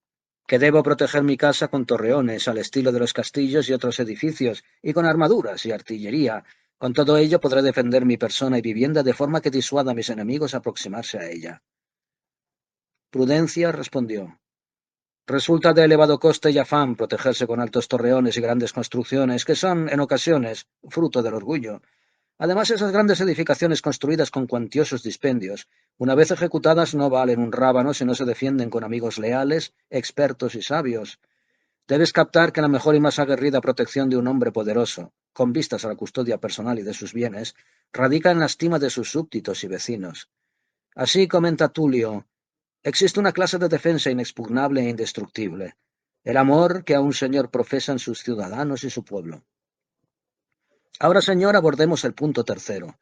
que debo proteger mi casa con torreones al estilo de los castillos y otros edificios, y con armaduras y artillería. Con todo ello podré defender mi persona y vivienda de forma que disuada a mis enemigos aproximarse a ella. Prudencia respondió: resulta de elevado coste y afán protegerse con altos torreones y grandes construcciones, que son, en ocasiones, fruto del orgullo. Además, esas grandes edificaciones construidas con cuantiosos dispendios, una vez ejecutadas, no valen un rábano si no se defienden con amigos leales, expertos y sabios. Debes captar que la mejor y más aguerrida protección de un hombre poderoso, con vistas a la custodia personal y de sus bienes, radica en la estima de sus súbditos y vecinos. Así comenta Tulio: existe una clase de defensa inexpugnable e indestructible: el amor que a un señor profesan sus ciudadanos y su pueblo. Ahora, señor, abordemos el punto tercero.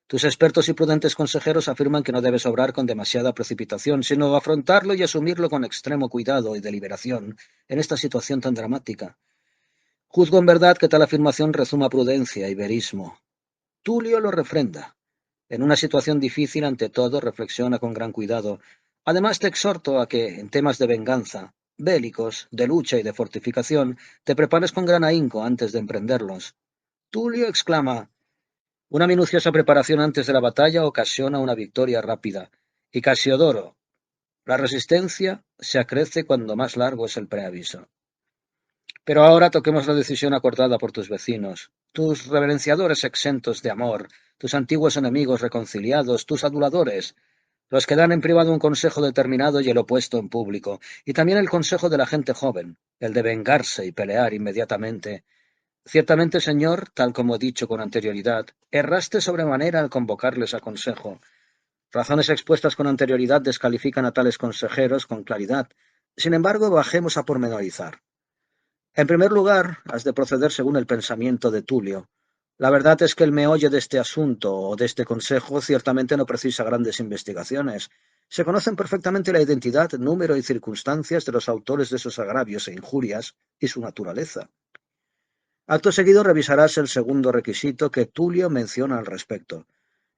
Tus expertos y prudentes consejeros afirman que no debes obrar con demasiada precipitación, sino afrontarlo y asumirlo con extremo cuidado y deliberación en esta situación tan dramática. Juzgo en verdad que tal afirmación rezuma prudencia y verismo. Tulio lo refrenda. En una situación difícil, ante todo, reflexiona con gran cuidado. Además, te exhorto a que, en temas de venganza, bélicos, de lucha y de fortificación, te prepares con gran ahínco antes de emprenderlos. Tulio exclama: una minuciosa preparación antes de la batalla ocasiona una victoria rápida. Y Casiodoro: la resistencia se acrece cuando más largo es el preaviso. Pero ahora toquemos la decisión acordada por tus vecinos, tus reverenciadores exentos de amor, tus antiguos enemigos reconciliados, tus aduladores, los que dan en privado un consejo determinado y el opuesto en público, y también el consejo de la gente joven, el de vengarse y pelear inmediatamente. Ciertamente, señor, tal como he dicho con anterioridad, erraste sobremanera al convocarles a consejo. Razones expuestas con anterioridad descalifican a tales consejeros con claridad. Sin embargo, bajemos a pormenorizar. En primer lugar, has de proceder según el pensamiento de Tulio. La verdad es que el meollo de este asunto o de este consejo ciertamente no precisa grandes investigaciones. Se conocen perfectamente la identidad, número y circunstancias de los autores de esos agravios e injurias y su naturaleza. Acto seguido revisarás el segundo requisito que Tulio menciona al respecto.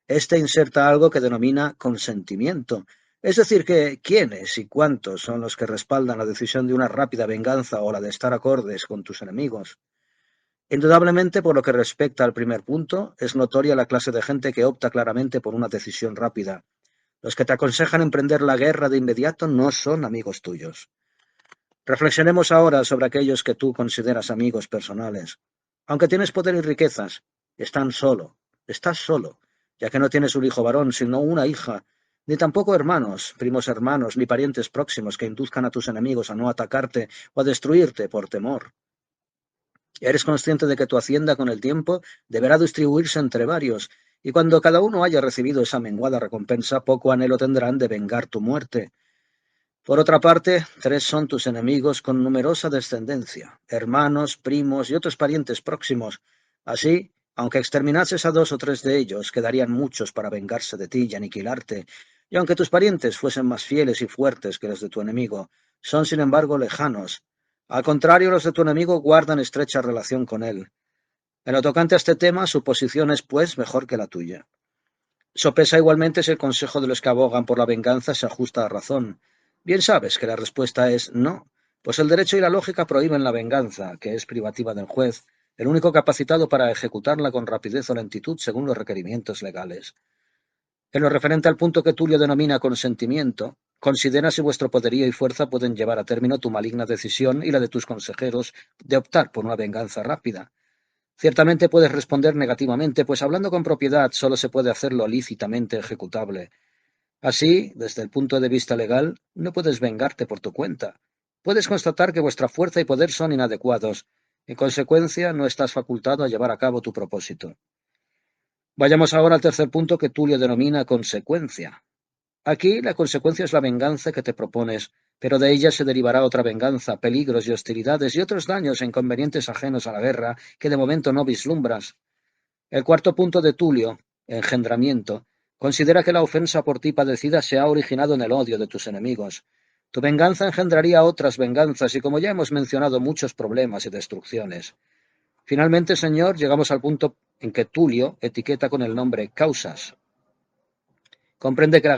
Este inserta algo que denomina consentimiento, es decir, que quiénes y cuántos son los que respaldan la decisión de una rápida venganza o la de estar acordes con tus enemigos. Indudablemente, por lo que respecta al primer punto, es notoria la clase de gente que opta claramente por una decisión rápida. Los que te aconsejan emprender la guerra de inmediato no son amigos tuyos. Reflexionemos ahora sobre aquellos que tú consideras amigos personales. Aunque tienes poder y riquezas, estás solo, ya que no tienes un hijo varón, sino una hija, ni tampoco hermanos, primos hermanos, ni parientes próximos que induzcan a tus enemigos a no atacarte o a destruirte por temor. Eres consciente de que tu hacienda con el tiempo deberá distribuirse entre varios, y cuando cada uno haya recibido esa menguada recompensa, poco anhelo tendrán de vengar tu muerte. Por otra parte, 3 son tus enemigos con numerosa descendencia, hermanos, primos y otros parientes próximos. Así, aunque exterminases a 2 o 3 de ellos, quedarían muchos para vengarse de ti y aniquilarte. Y aunque tus parientes fuesen más fieles y fuertes que los de tu enemigo, son sin embargo lejanos. Al contrario, los de tu enemigo guardan estrecha relación con él. En lo tocante a este tema, su posición es, pues, mejor que la tuya. Sopesa igualmente si el consejo de los que abogan por la venganza se ajusta a razón. Bien sabes que la respuesta es no, pues el derecho y la lógica prohíben la venganza, que es privativa del juez, el único capacitado para ejecutarla con rapidez o lentitud según los requerimientos legales. En lo referente al punto que Tulio denomina consentimiento, considera si vuestro poderío y fuerza pueden llevar a término tu maligna decisión y la de tus consejeros de optar por una venganza rápida. Ciertamente puedes responder negativamente, pues hablando con propiedad solo se puede hacerlo lícitamente ejecutable. Así, desde el punto de vista legal, no puedes vengarte por tu cuenta. Puedes constatar que vuestra fuerza y poder son inadecuados. En consecuencia, no estás facultado a llevar a cabo tu propósito. Vayamos ahora al tercer punto que Tulio denomina consecuencia. Aquí la consecuencia es la venganza que te propones, pero de ella se derivará otra venganza, peligros y hostilidades y otros daños e inconvenientes ajenos a la guerra que de momento no vislumbras. El cuarto punto de Tulio, engendramiento, considera que la ofensa por ti padecida se ha originado en el odio de tus enemigos. Tu venganza engendraría otras venganzas y, como ya hemos mencionado, muchos problemas y destrucciones. Finalmente, señor, llegamos al punto en que Tulio etiqueta con el nombre causas. Comprende que el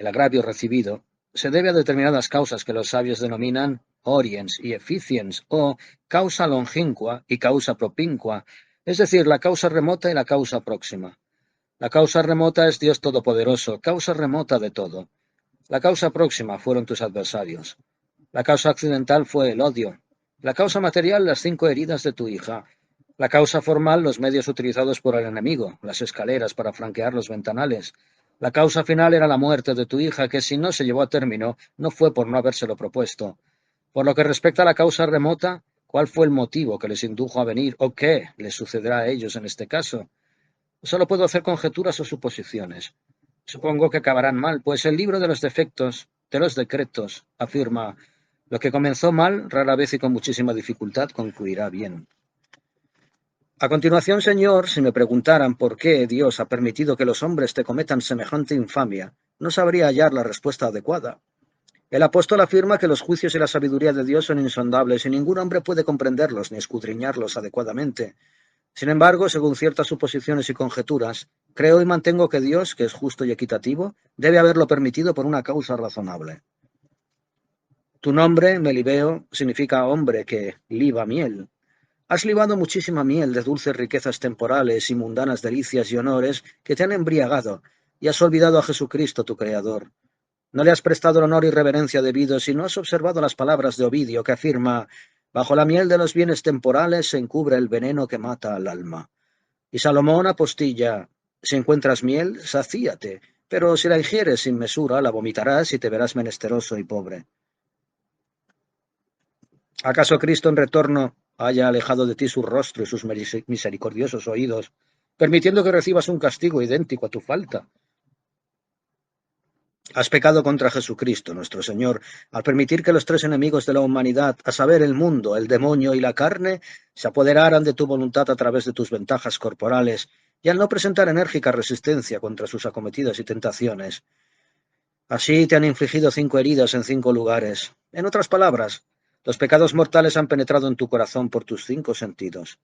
agravio recibido, se debe a determinadas causas que los sabios denominan oriens y efficiens, o causa longínqua y causa propinqua, es decir, la causa remota y la causa próxima. La causa remota es Dios Todopoderoso, causa remota de todo. La causa próxima fueron tus adversarios. La causa accidental fue el odio. La causa material, las 5 heridas de tu hija. La causa formal, los medios utilizados por el enemigo, las escaleras para flanquear los ventanales. La causa final era la muerte de tu hija, que si no se llevó a término, no fue por no habérselo propuesto. Por lo que respecta a la causa remota, ¿cuál fue el motivo que les indujo a venir o qué les sucederá a ellos en este caso? Solo puedo hacer conjeturas o suposiciones. Supongo que acabarán mal, pues el libro de los defectos, de los decretos, afirma: lo que comenzó mal, rara vez y con muchísima dificultad, concluirá bien. A continuación, señor, si me preguntaran por qué Dios ha permitido que los hombres te cometan semejante infamia, no sabría hallar la respuesta adecuada. El apóstol afirma que los juicios y la sabiduría de Dios son insondables y ningún hombre puede comprenderlos ni escudriñarlos adecuadamente. Sin embargo, según ciertas suposiciones y conjeturas, creo y mantengo que Dios, que es justo y equitativo, debe haberlo permitido por una causa razonable. Tu nombre, Melibeo, significa hombre que liba miel. Has libado muchísima miel de dulces riquezas temporales y mundanas delicias y honores que te han embriagado, y has olvidado a Jesucristo, tu Creador. No le has prestado el honor y reverencia debidos y no has observado las palabras de Ovidio, que afirma: bajo la miel de los bienes temporales se encubre el veneno que mata al alma. Y Salomón apostilla: si encuentras miel, sacíate, pero si la ingieres sin mesura, la vomitarás y te verás menesteroso y pobre. ¿Acaso Cristo en retorno haya alejado de ti su rostro y sus misericordiosos oídos, permitiendo que recibas un castigo idéntico a tu falta? Has pecado contra Jesucristo, nuestro Señor, al permitir que los 3 enemigos de la humanidad, a saber, el mundo, el demonio y la carne, se apoderaran de tu voluntad a través de tus ventajas corporales, y al no presentar enérgica resistencia contra sus acometidas y tentaciones. Así te han infligido 5 heridas en 5 lugares. En otras palabras, Los pecados mortales han penetrado en tu corazón por tus 5 sentidos.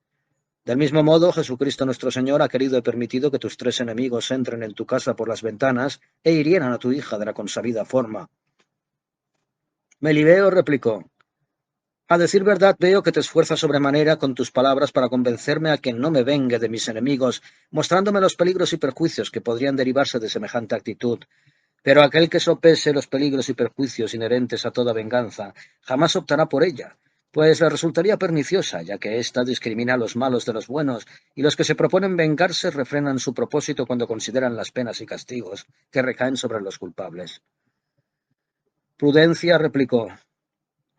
Del mismo modo, Jesucristo nuestro Señor ha querido y permitido que tus 3 enemigos entren en tu casa por las ventanas e hirieran a tu hija de la consabida forma. Melibeo replicó: a decir verdad, veo que te esfuerzas sobremanera con tus palabras para convencerme a que no me vengue de mis enemigos, mostrándome los peligros y perjuicios que podrían derivarse de semejante actitud. Pero aquel que sopese los peligros y perjuicios inherentes a toda venganza jamás optará por ella, pues le resultaría perniciosa, ya que ésta discrimina a los malos de los buenos, y los que se proponen vengarse refrenan su propósito cuando consideran las penas y castigos que recaen sobre los culpables. Prudencia replicó: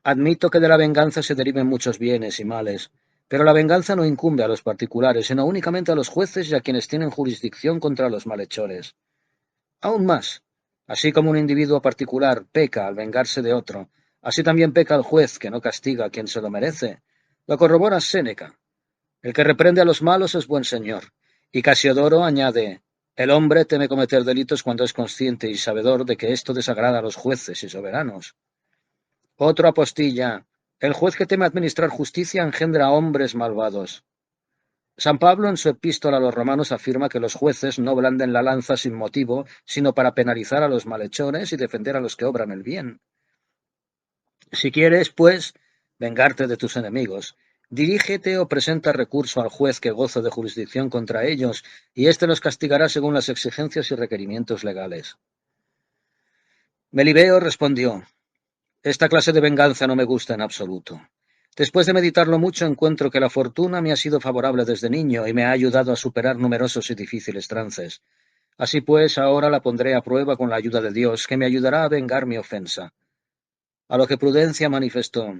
admito que de la venganza se deriven muchos bienes y males, pero la venganza no incumbe a los particulares, sino únicamente a los jueces y a quienes tienen jurisdicción contra los malhechores. Aún más, así como un individuo particular peca al vengarse de otro, así también peca el juez que no castiga a quien se lo merece. Lo corrobora Séneca: el que reprende a los malos es buen señor. Y Casiodoro añade: el hombre teme cometer delitos cuando es consciente y sabedor de que esto desagrada a los jueces y soberanos. Otro apostilla: el juez que teme administrar justicia engendra hombres malvados. San Pablo, en su epístola a los romanos, afirma que los jueces no blanden la lanza sin motivo, sino para penalizar a los malhechores y defender a los que obran el bien. Si quieres, pues, vengarte de tus enemigos, dirígete o presenta recurso al juez que goza de jurisdicción contra ellos, y éste los castigará según las exigencias y requerimientos legales. Melibeo respondió: esta clase de venganza no me gusta en absoluto. Después de meditarlo mucho, encuentro que la fortuna me ha sido favorable desde niño y me ha ayudado a superar numerosos y difíciles trances. Así pues, ahora la pondré a prueba con la ayuda de Dios, que me ayudará a vengar mi ofensa. A lo que Prudencia manifestó: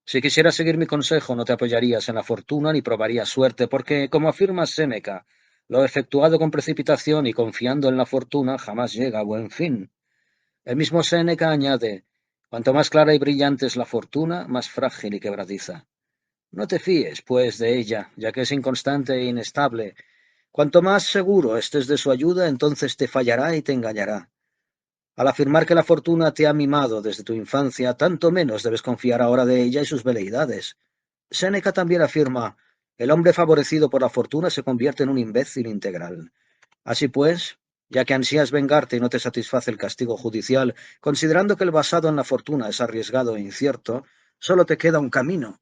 si quisieras seguir mi consejo, no te apoyarías en la fortuna ni probarías suerte, porque, como afirma Séneca, lo efectuado con precipitación y confiando en la fortuna jamás llega a buen fin. El mismo Séneca añade: cuanto más clara y brillante es la fortuna, más frágil y quebradiza. No te fíes, pues, de ella, ya que es inconstante e inestable. Cuanto más seguro estés de su ayuda, entonces te fallará y te engañará. Al afirmar que la fortuna te ha mimado desde tu infancia, tanto menos debes confiar ahora de ella y sus veleidades. Séneca también afirma: el hombre favorecido por la fortuna se convierte en un imbécil integral. Así pues, ya que ansías vengarte y no te satisface el castigo judicial, considerando que el basado en la fortuna es arriesgado e incierto, solo te queda un camino.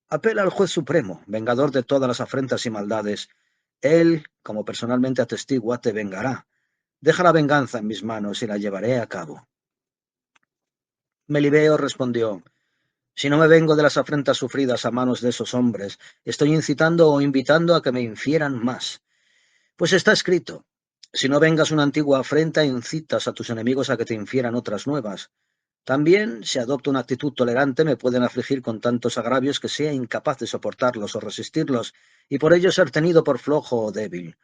Apela al juez supremo, vengador de todas las afrentas y maldades. Él, como personalmente atestigua, te vengará. Deja la venganza en mis manos y la llevaré a cabo. Melibeo respondió: si no me vengo de las afrentas sufridas a manos de esos hombres, estoy incitando o invitando a que me infieran más. Pues está escrito: si no vengas una antigua afrenta, incitas a tus enemigos a que te infieran otras nuevas. También, si adopto una actitud tolerante, me pueden afligir con tantos agravios que sea incapaz de soportarlos o resistirlos, y por ello ser tenido por flojo o débil.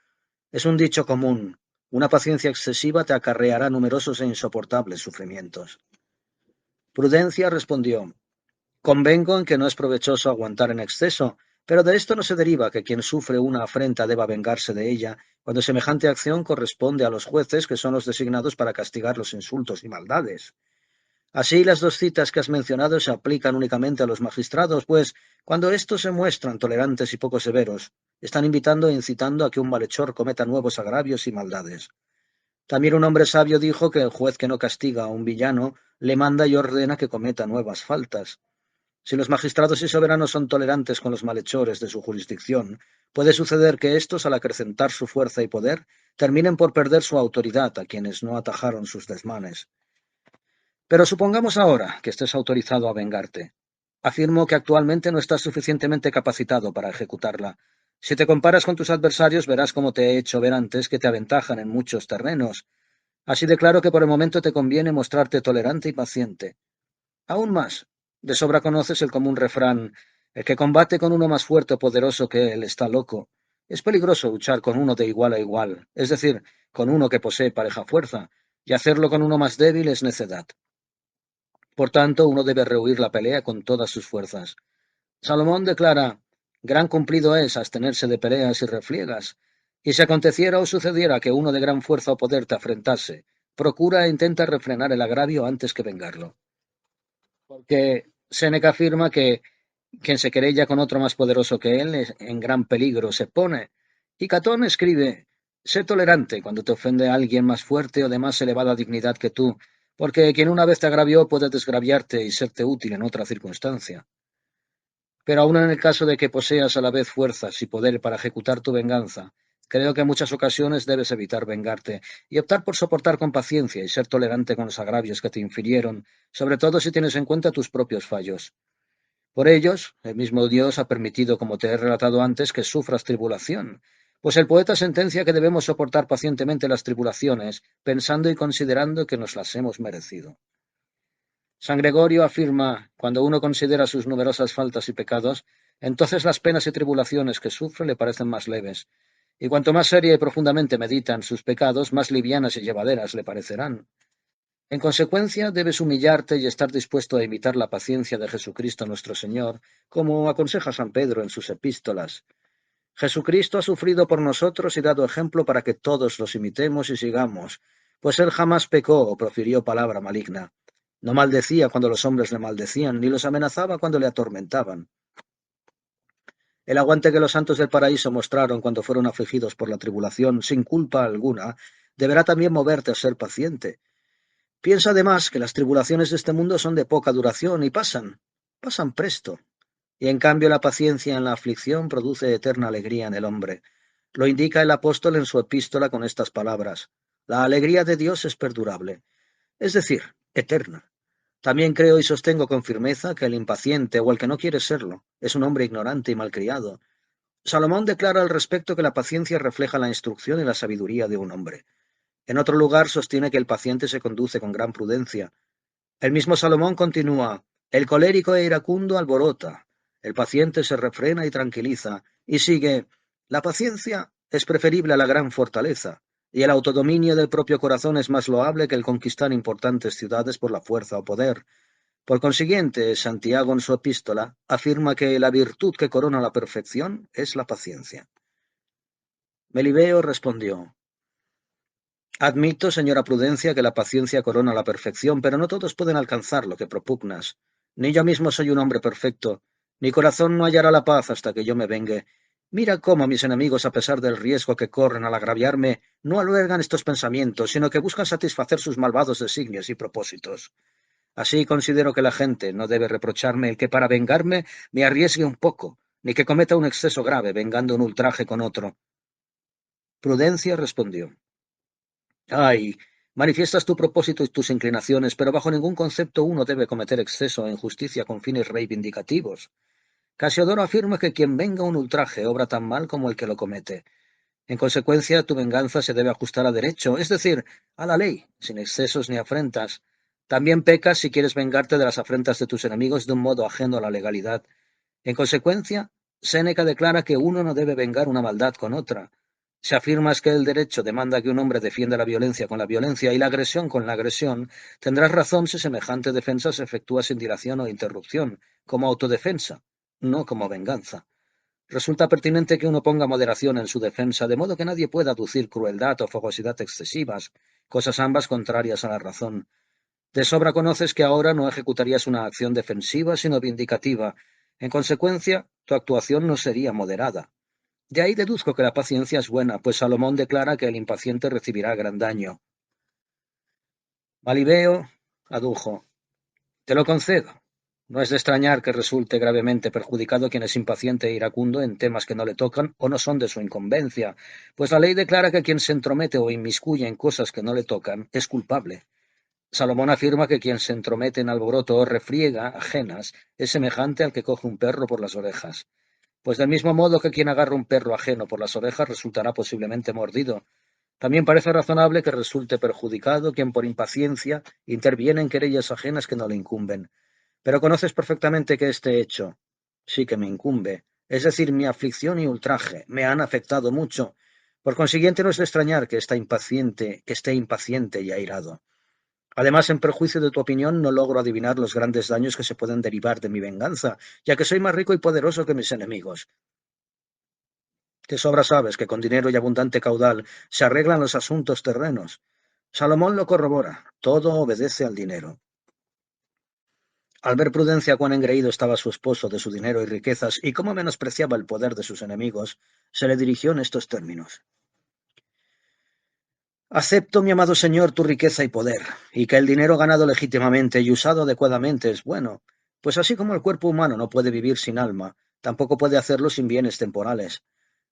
Es un dicho común: una paciencia excesiva te acarreará numerosos e insoportables sufrimientos. Prudencia respondió: convengo en que no es provechoso aguantar en exceso, pero de esto no se deriva que quien sufre una afrenta deba vengarse de ella, cuando semejante acción corresponde a los jueces, que son los designados para castigar los insultos y maldades. Así, las dos citas que has mencionado se aplican únicamente a los magistrados, pues, cuando éstos se muestran tolerantes y poco severos, están invitando e incitando a que un malhechor cometa nuevos agravios y maldades. También un hombre sabio dijo que el juez que no castiga a un villano le manda y ordena que cometa nuevas faltas. Si los magistrados y soberanos son tolerantes con los malhechores de su jurisdicción, puede suceder que éstos, al acrecentar su fuerza y poder, terminen por perder su autoridad a quienes no atajaron sus desmanes. Pero supongamos ahora que estés autorizado a vengarte. Afirmo que actualmente no estás suficientemente capacitado para ejecutarla. Si te comparas con tus adversarios, verás como te he hecho ver antes que te aventajan en muchos terrenos. Así de claro que por el momento te conviene mostrarte tolerante y paciente. Aún más, de sobra conoces el común refrán: el que combate con uno más fuerte o poderoso que él está loco. Es peligroso luchar con uno de igual a igual, es decir, con uno que posee pareja fuerza, y hacerlo con uno más débil es necedad. Por tanto, uno debe rehuir la pelea con todas sus fuerzas. Salomón declara: gran cumplido es abstenerse de peleas y refriegas. Y si aconteciera o sucediera que uno de gran fuerza o poder te afrentase, procura e intenta refrenar el agravio antes que vengarlo. Porque Séneca afirma que quien se querella con otro más poderoso que él en gran peligro se pone. Y Catón escribe, sé tolerante cuando te ofende a alguien más fuerte o de más elevada dignidad que tú, porque quien una vez te agravió puede desgraviarte y serte útil en otra circunstancia. Pero aun en el caso de que poseas a la vez fuerzas y poder para ejecutar tu venganza, creo que en muchas ocasiones debes evitar vengarte y optar por soportar con paciencia y ser tolerante con los agravios que te infirieron, sobre todo si tienes en cuenta tus propios fallos. Por ellos, el mismo Dios ha permitido, como te he relatado antes, que sufras tribulación, pues el poeta sentencia que debemos soportar pacientemente las tribulaciones, pensando y considerando que nos las hemos merecido. San Gregorio afirma, cuando uno considera sus numerosas faltas y pecados, entonces las penas y tribulaciones que sufre le parecen más leves, y cuanto más seria y profundamente meditan sus pecados, más livianas y llevaderas le parecerán. En consecuencia, debes humillarte y estar dispuesto a imitar la paciencia de Jesucristo nuestro Señor, como aconseja San Pedro en sus epístolas. Jesucristo ha sufrido por nosotros y dado ejemplo para que todos los imitemos y sigamos, pues él jamás pecó o profirió palabra maligna. No maldecía cuando los hombres le maldecían, ni los amenazaba cuando le atormentaban. El aguante que los santos del paraíso mostraron cuando fueron afligidos por la tribulación, sin culpa alguna, deberá también moverte a ser paciente. Piensa además que las tribulaciones de este mundo son de poca duración y pasan presto. Y en cambio la paciencia en la aflicción produce eterna alegría en el hombre. Lo indica el apóstol en su epístola con estas palabras. La alegría de Dios es perdurable, es decir, eterna. También creo y sostengo con firmeza que el impaciente o el que no quiere serlo es un hombre ignorante y malcriado. Salomón declara al respecto que la paciencia refleja la instrucción y la sabiduría de un hombre. En otro lugar sostiene que el paciente se conduce con gran prudencia. El mismo Salomón continúa, el colérico e iracundo alborota, el paciente se refrena y tranquiliza, y sigue, la paciencia es preferible a la gran fortaleza, y el autodominio del propio corazón es más loable que el conquistar importantes ciudades por la fuerza o poder. Por consiguiente, Santiago en su epístola afirma que la virtud que corona la perfección es la paciencia. Melibeo respondió, admito, señora Prudencia, que la paciencia corona la perfección, pero no todos pueden alcanzar lo que propugnas. Ni yo mismo soy un hombre perfecto. Mi corazón no hallará la paz hasta que yo me vengue. Mira cómo mis enemigos, a pesar del riesgo que corren al agraviarme, no albergan estos pensamientos, sino que buscan satisfacer sus malvados designios y propósitos. Así considero que la gente no debe reprocharme el que para vengarme me arriesgue un poco, ni que cometa un exceso grave vengando un ultraje con otro. Prudencia respondió. Ay, manifiestas tu propósito y tus inclinaciones, pero bajo ningún concepto uno debe cometer exceso en justicia con fines reivindicativos. Casiodoro afirma que quien venga un ultraje obra tan mal como el que lo comete. En consecuencia, tu venganza se debe ajustar a derecho, es decir, a la ley, sin excesos ni afrentas. También pecas si quieres vengarte de las afrentas de tus enemigos de un modo ajeno a la legalidad. En consecuencia, Séneca declara que uno no debe vengar una maldad con otra. Si afirmas que el derecho demanda que un hombre defienda la violencia con la violencia y la agresión con la agresión, tendrás razón si semejante defensa se efectúa sin dilación o interrupción, como autodefensa, no como venganza. Resulta pertinente que uno ponga moderación en su defensa, de modo que nadie pueda aducir crueldad o fogosidad excesivas, cosas ambas contrarias a la razón. De sobra conoces que ahora no ejecutarías una acción defensiva, sino vindicativa. En consecuencia, tu actuación no sería moderada. De ahí deduzco que la paciencia es buena, pues Salomón declara que el impaciente recibirá gran daño. Malibeo adujo, te lo concedo. No es de extrañar que resulte gravemente perjudicado quien es impaciente e iracundo en temas que no le tocan o no son de su incumbencia, pues la ley declara que quien se entromete o inmiscuye en cosas que no le tocan es culpable. Salomón afirma que quien se entromete en alboroto o refriega ajenas es semejante al que coge un perro por las orejas. Pues del mismo modo que quien agarra un perro ajeno por las orejas resultará posiblemente mordido, también parece razonable que resulte perjudicado quien por impaciencia interviene en querellas ajenas que no le incumben. Pero conoces perfectamente que este hecho sí que me incumbe, es decir, mi aflicción y ultraje me han afectado mucho. Por consiguiente, no es de extrañar que esté impaciente y airado. Además, en perjuicio de tu opinión, no logro adivinar los grandes daños que se pueden derivar de mi venganza, ya que soy más rico y poderoso que mis enemigos. De sobra sabes que con dinero y abundante caudal se arreglan los asuntos terrenos. Salomón lo corrobora, todo obedece al dinero. Al ver Prudencia cuán engreído estaba su esposo de su dinero y riquezas y cómo menospreciaba el poder de sus enemigos, se le dirigió en estos términos. Acepto, mi amado señor, tu riqueza y poder, y que el dinero ganado legítimamente y usado adecuadamente es bueno, pues así como el cuerpo humano no puede vivir sin alma, tampoco puede hacerlo sin bienes temporales.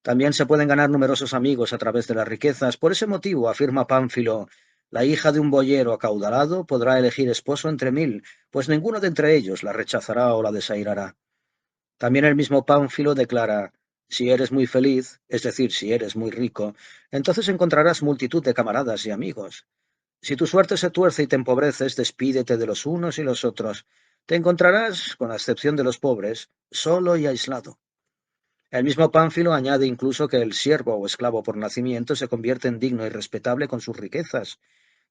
También se pueden ganar numerosos amigos a través de las riquezas. Por ese motivo, afirma Pánfilo, la hija de un boyero acaudalado podrá elegir esposo entre 1000, pues ninguno de entre ellos la rechazará o la desairará. También el mismo Pánfilo declara, si eres muy feliz, es decir, si eres muy rico, entonces encontrarás multitud de camaradas y amigos. Si tu suerte se tuerce y te empobreces, despídete de los unos y los otros. Te encontrarás, con la excepción de los pobres, solo y aislado. El mismo Pánfilo añade incluso que el siervo o esclavo por nacimiento se convierte en digno y respetable con sus riquezas,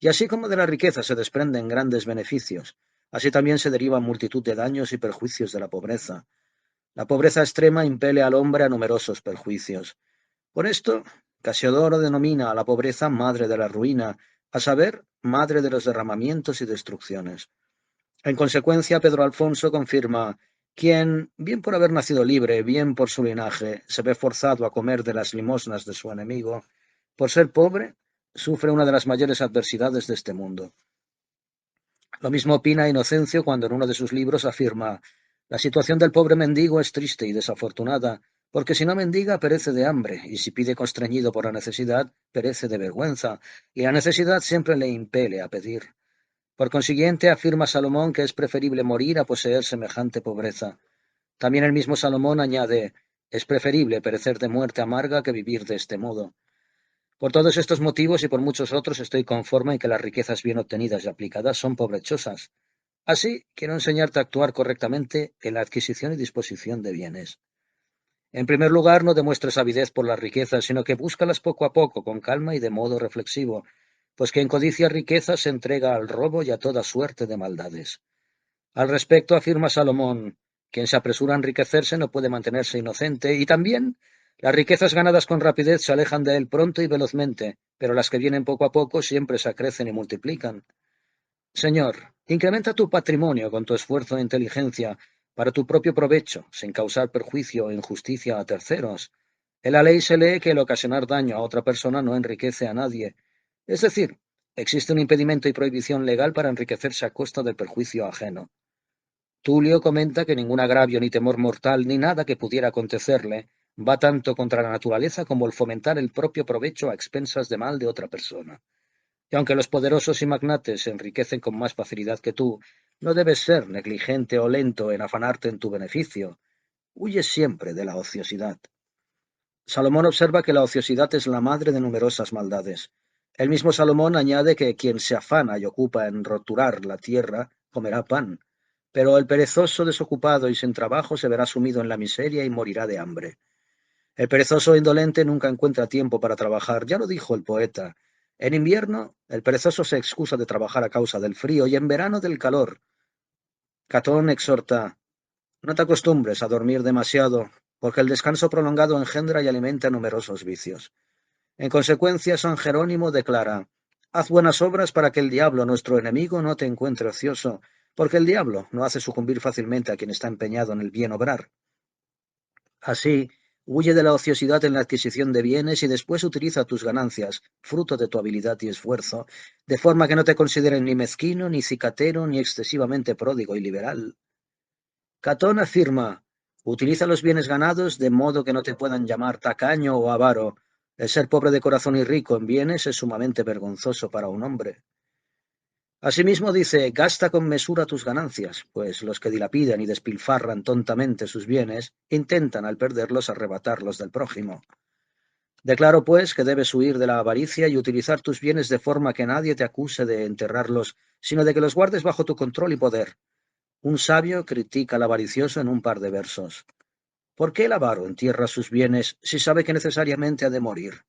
y así como de la riqueza se desprenden grandes beneficios, así también se derivan multitud de daños y perjuicios de la pobreza. La pobreza extrema impele al hombre a numerosos perjuicios. Por esto, Casiodoro denomina a la pobreza madre de la ruina, a saber, madre de los derramamientos y destrucciones. En consecuencia, Pedro Alfonso confirma, quien, bien por haber nacido libre, bien por su linaje, se ve forzado a comer de las limosnas de su enemigo, por ser pobre, sufre una de las mayores adversidades de este mundo. Lo mismo opina Inocencio cuando en uno de sus libros afirma, la situación del pobre mendigo es triste y desafortunada, porque si no mendiga perece de hambre, y si pide constreñido por la necesidad, perece de vergüenza, y la necesidad siempre le impele a pedir. Por consiguiente, afirma Salomón que es preferible morir a poseer semejante pobreza. También el mismo Salomón añade, es preferible perecer de muerte amarga que vivir de este modo. Por todos estos motivos y por muchos otros estoy conforme en que las riquezas bien obtenidas y aplicadas son provechosas. Así, quiero enseñarte a actuar correctamente en la adquisición y disposición de bienes. En primer lugar, no demuestres avidez por las riquezas, sino que búscalas poco a poco, con calma y de modo reflexivo, pues quien codicia riquezas se entrega al robo y a toda suerte de maldades. Al respecto afirma Salomón, quien se apresura a enriquecerse no puede mantenerse inocente, y también las riquezas ganadas con rapidez se alejan de él pronto y velozmente, pero las que vienen poco a poco siempre se acrecen y multiplican. Señor, incrementa tu patrimonio con tu esfuerzo e inteligencia para tu propio provecho, sin causar perjuicio o injusticia a terceros. En la ley se lee que el ocasionar daño a otra persona no enriquece a nadie. Es decir, existe un impedimento y prohibición legal para enriquecerse a costa del perjuicio ajeno. Tulio comenta que ningún agravio ni temor mortal ni nada que pudiera acontecerle va tanto contra la naturaleza como el fomentar el propio provecho a expensas de mal de otra persona. Y aunque los poderosos y magnates se enriquecen con más facilidad que tú, no debes ser negligente o lento en afanarte en tu beneficio. Huye siempre de la ociosidad. Salomón observa que la ociosidad es la madre de numerosas maldades. El mismo Salomón añade que quien se afana y ocupa en roturar la tierra comerá pan, pero el perezoso desocupado y sin trabajo se verá sumido en la miseria y morirá de hambre. El perezoso indolente nunca encuentra tiempo para trabajar, ya lo dijo el poeta. En invierno, el perezoso se excusa de trabajar a causa del frío y en verano del calor. Catón exhorta, no te acostumbres a dormir demasiado, porque el descanso prolongado engendra y alimenta numerosos vicios. En consecuencia, San Jerónimo declara, haz buenas obras para que el diablo, nuestro enemigo, no te encuentre ocioso, porque el diablo no hace sucumbir fácilmente a quien está empeñado en el bien obrar. Así, huye de la ociosidad en la adquisición de bienes y después utiliza tus ganancias, fruto de tu habilidad y esfuerzo, de forma que no te consideren ni mezquino, ni cicatero, ni excesivamente pródigo y liberal. Catón afirma, utiliza los bienes ganados de modo que no te puedan llamar tacaño o avaro. El ser pobre de corazón y rico en bienes es sumamente vergonzoso para un hombre. Asimismo dice, gasta con mesura tus ganancias, pues los que dilapidan y despilfarran tontamente sus bienes, intentan al perderlos arrebatarlos del prójimo. Declaro, pues, que debes huir de la avaricia y utilizar tus bienes de forma que nadie te acuse de enterrarlos, sino de que los guardes bajo tu control y poder. Un sabio critica al avaricioso en un par de versos. ¿Por qué el avaro entierra sus bienes si sabe que necesariamente ha de morir?